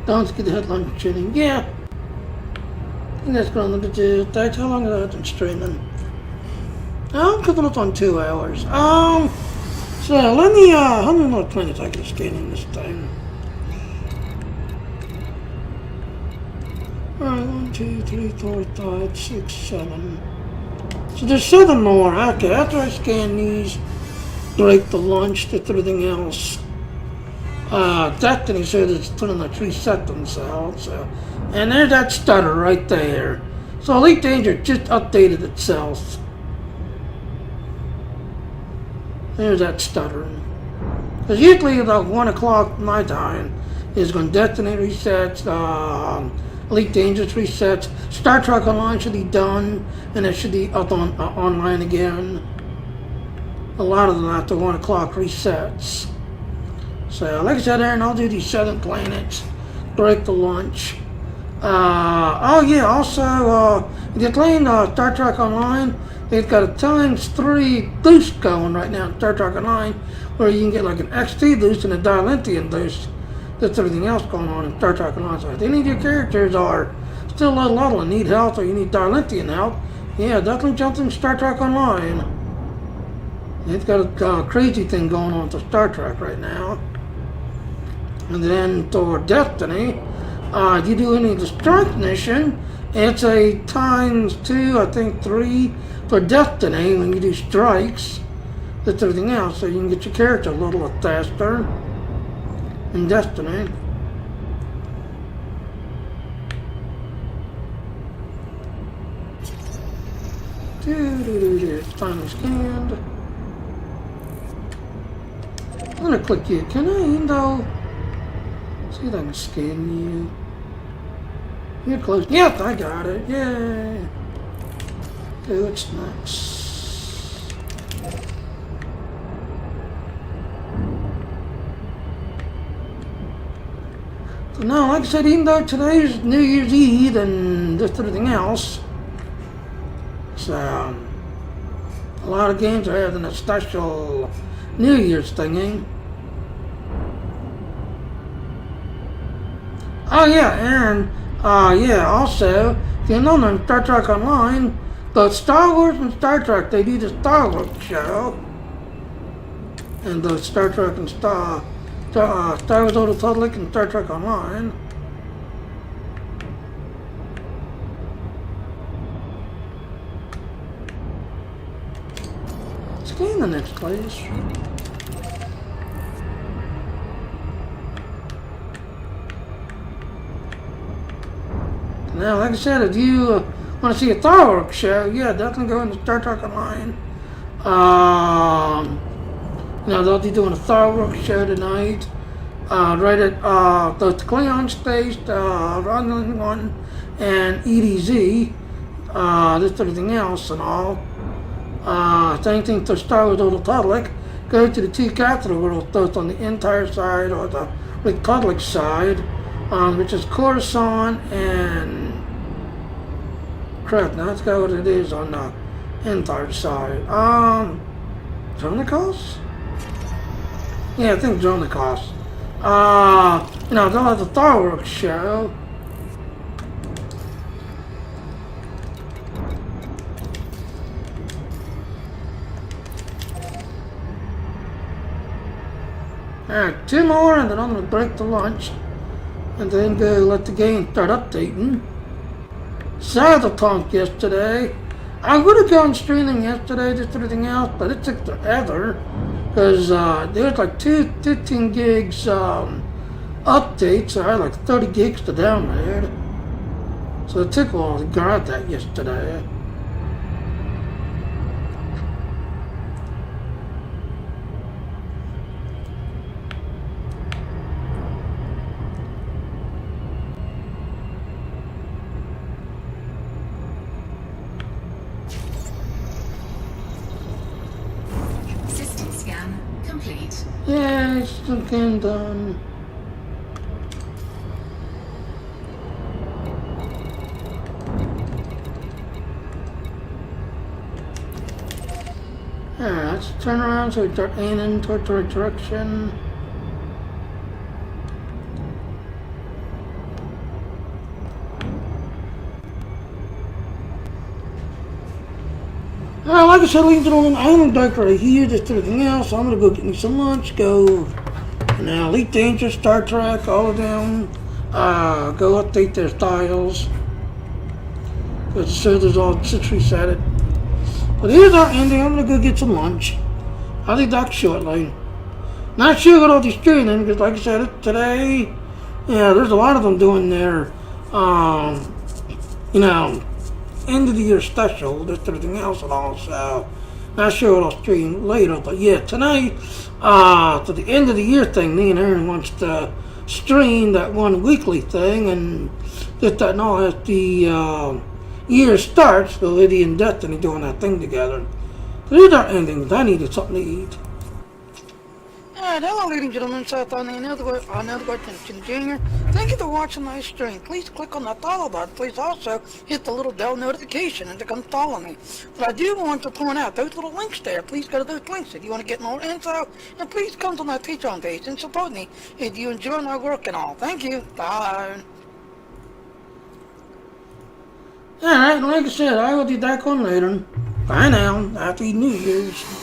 Speaker 1: Don't get the headline tuning. Yeah. I think that's going to do. That's how long have I been streaming? I'm cooking up on 2 hours. So let me, how many more planets I can scan in this time? Alright, 1, 2, 3, 4, 5, 6, 7. So there's 7 more. Okay, after I scan these, break the launch, get everything else. Destiny said it's putting like reset themselves. So. And there's that stutter right there. So Elite Danger just updated itself. There's that stuttering. Because usually about 1 o'clock my time is when Destiny resets, Elite Dangerous resets, Star Trek Online should be done, and it should be up on online again. A lot of them after 1 o'clock resets. So, like I said, Aaron, I'll do these 7 planets, break the launch. Oh yeah, also, if you're playing Star Trek Online, they've got a ×3 boost going right now in Star Trek Online, where you can get like an XT boost and a Dilithium boost. That's everything else going on in Star Trek Online. So if any of your characters are still low level and need help, or you need Dilithium help, yeah, definitely jump in Star Trek Online. They've got a crazy thing going on with Star Trek right now. And then for Destiny, if you do any of the strike mission, it's a ×2, I think 3 for Destiny when you do strikes. That's everything else, so you can get your character a little faster in Destiny. Finally scanned. I'm gonna click you. Can I, though? See if I can scan you. You're close. Yep, I got it. Yay. Okay, what's next? So now, like I said, even though today's New Year's Eve and just everything else, so a lot of games are having a special New Year's thingy. Oh yeah, and yeah, also, if you know on Star Trek Online, the Star Wars and Star Trek, they do the Star Wars show. And the Star Trek and Star Wars Old Republic and Star Trek Online. Scan the next place. Now, like I said, if you want to see a Star Wars show, yeah, definitely go into Star Trek Online. They'll be doing a Star Wars show tonight. Right at the Cleon Space, Romulan one, and EDZ. This everything else and all. Same thing to Star Wars Old Republic. Go to the two capital worlds, both on the entire side or the Republic side, which is Coruscant and crap. Now let's go what it is on the entire side. Dronicos? Yeah, I think Dronicos. They'll have the Star Wars show. Alright, 2 more and then I'm gonna break the lunch. And then go let the game start updating. Cyberpunk yesterday. I would have gone streaming yesterday, just everything else, but it took forever. Because there was like 15 gigs updates, so I had like 30 gigs to download. So it took a while to grab that yesterday.
Speaker 3: System scan complete.
Speaker 1: Yeah, it's looking done. Alright, let's turn around so we start aiming towards the right direction. Like I said, ladies and gentlemen, I'm back right here, just everything else. I'm gonna go get me some lunch, go, Elite Dangerous, Star Trek, all of them, go update their styles. But so there's all since reset it. But here's our ending. I'm gonna go get some lunch. I'll be back shortly. Not sure what I'll be streaming, because like I said, today, yeah, there's a lot of them doing their, end of the year special, just everything else and all, so not sure what I'll stream later, but yeah, tonight, to the end of the year thing, me and Aaron wants to stream that one weekly thing, and just that and all as the year starts, so Liddy and Destiny doing that thing together. So these are endings. I needed something to eat. Alright, hello ladies and gentlemen, Seth on another Jr. Thank you for watching my stream. Please click on that follow button. Please also hit the little bell notification and to come follow me. But I do want to point out those little links there. Please go to those links if you want to get more info. And please come to my Patreon page and support me if you enjoy my work and all. Thank you. Bye. Alright, like I said, I will be back on later. Bye now. Happy New Year's.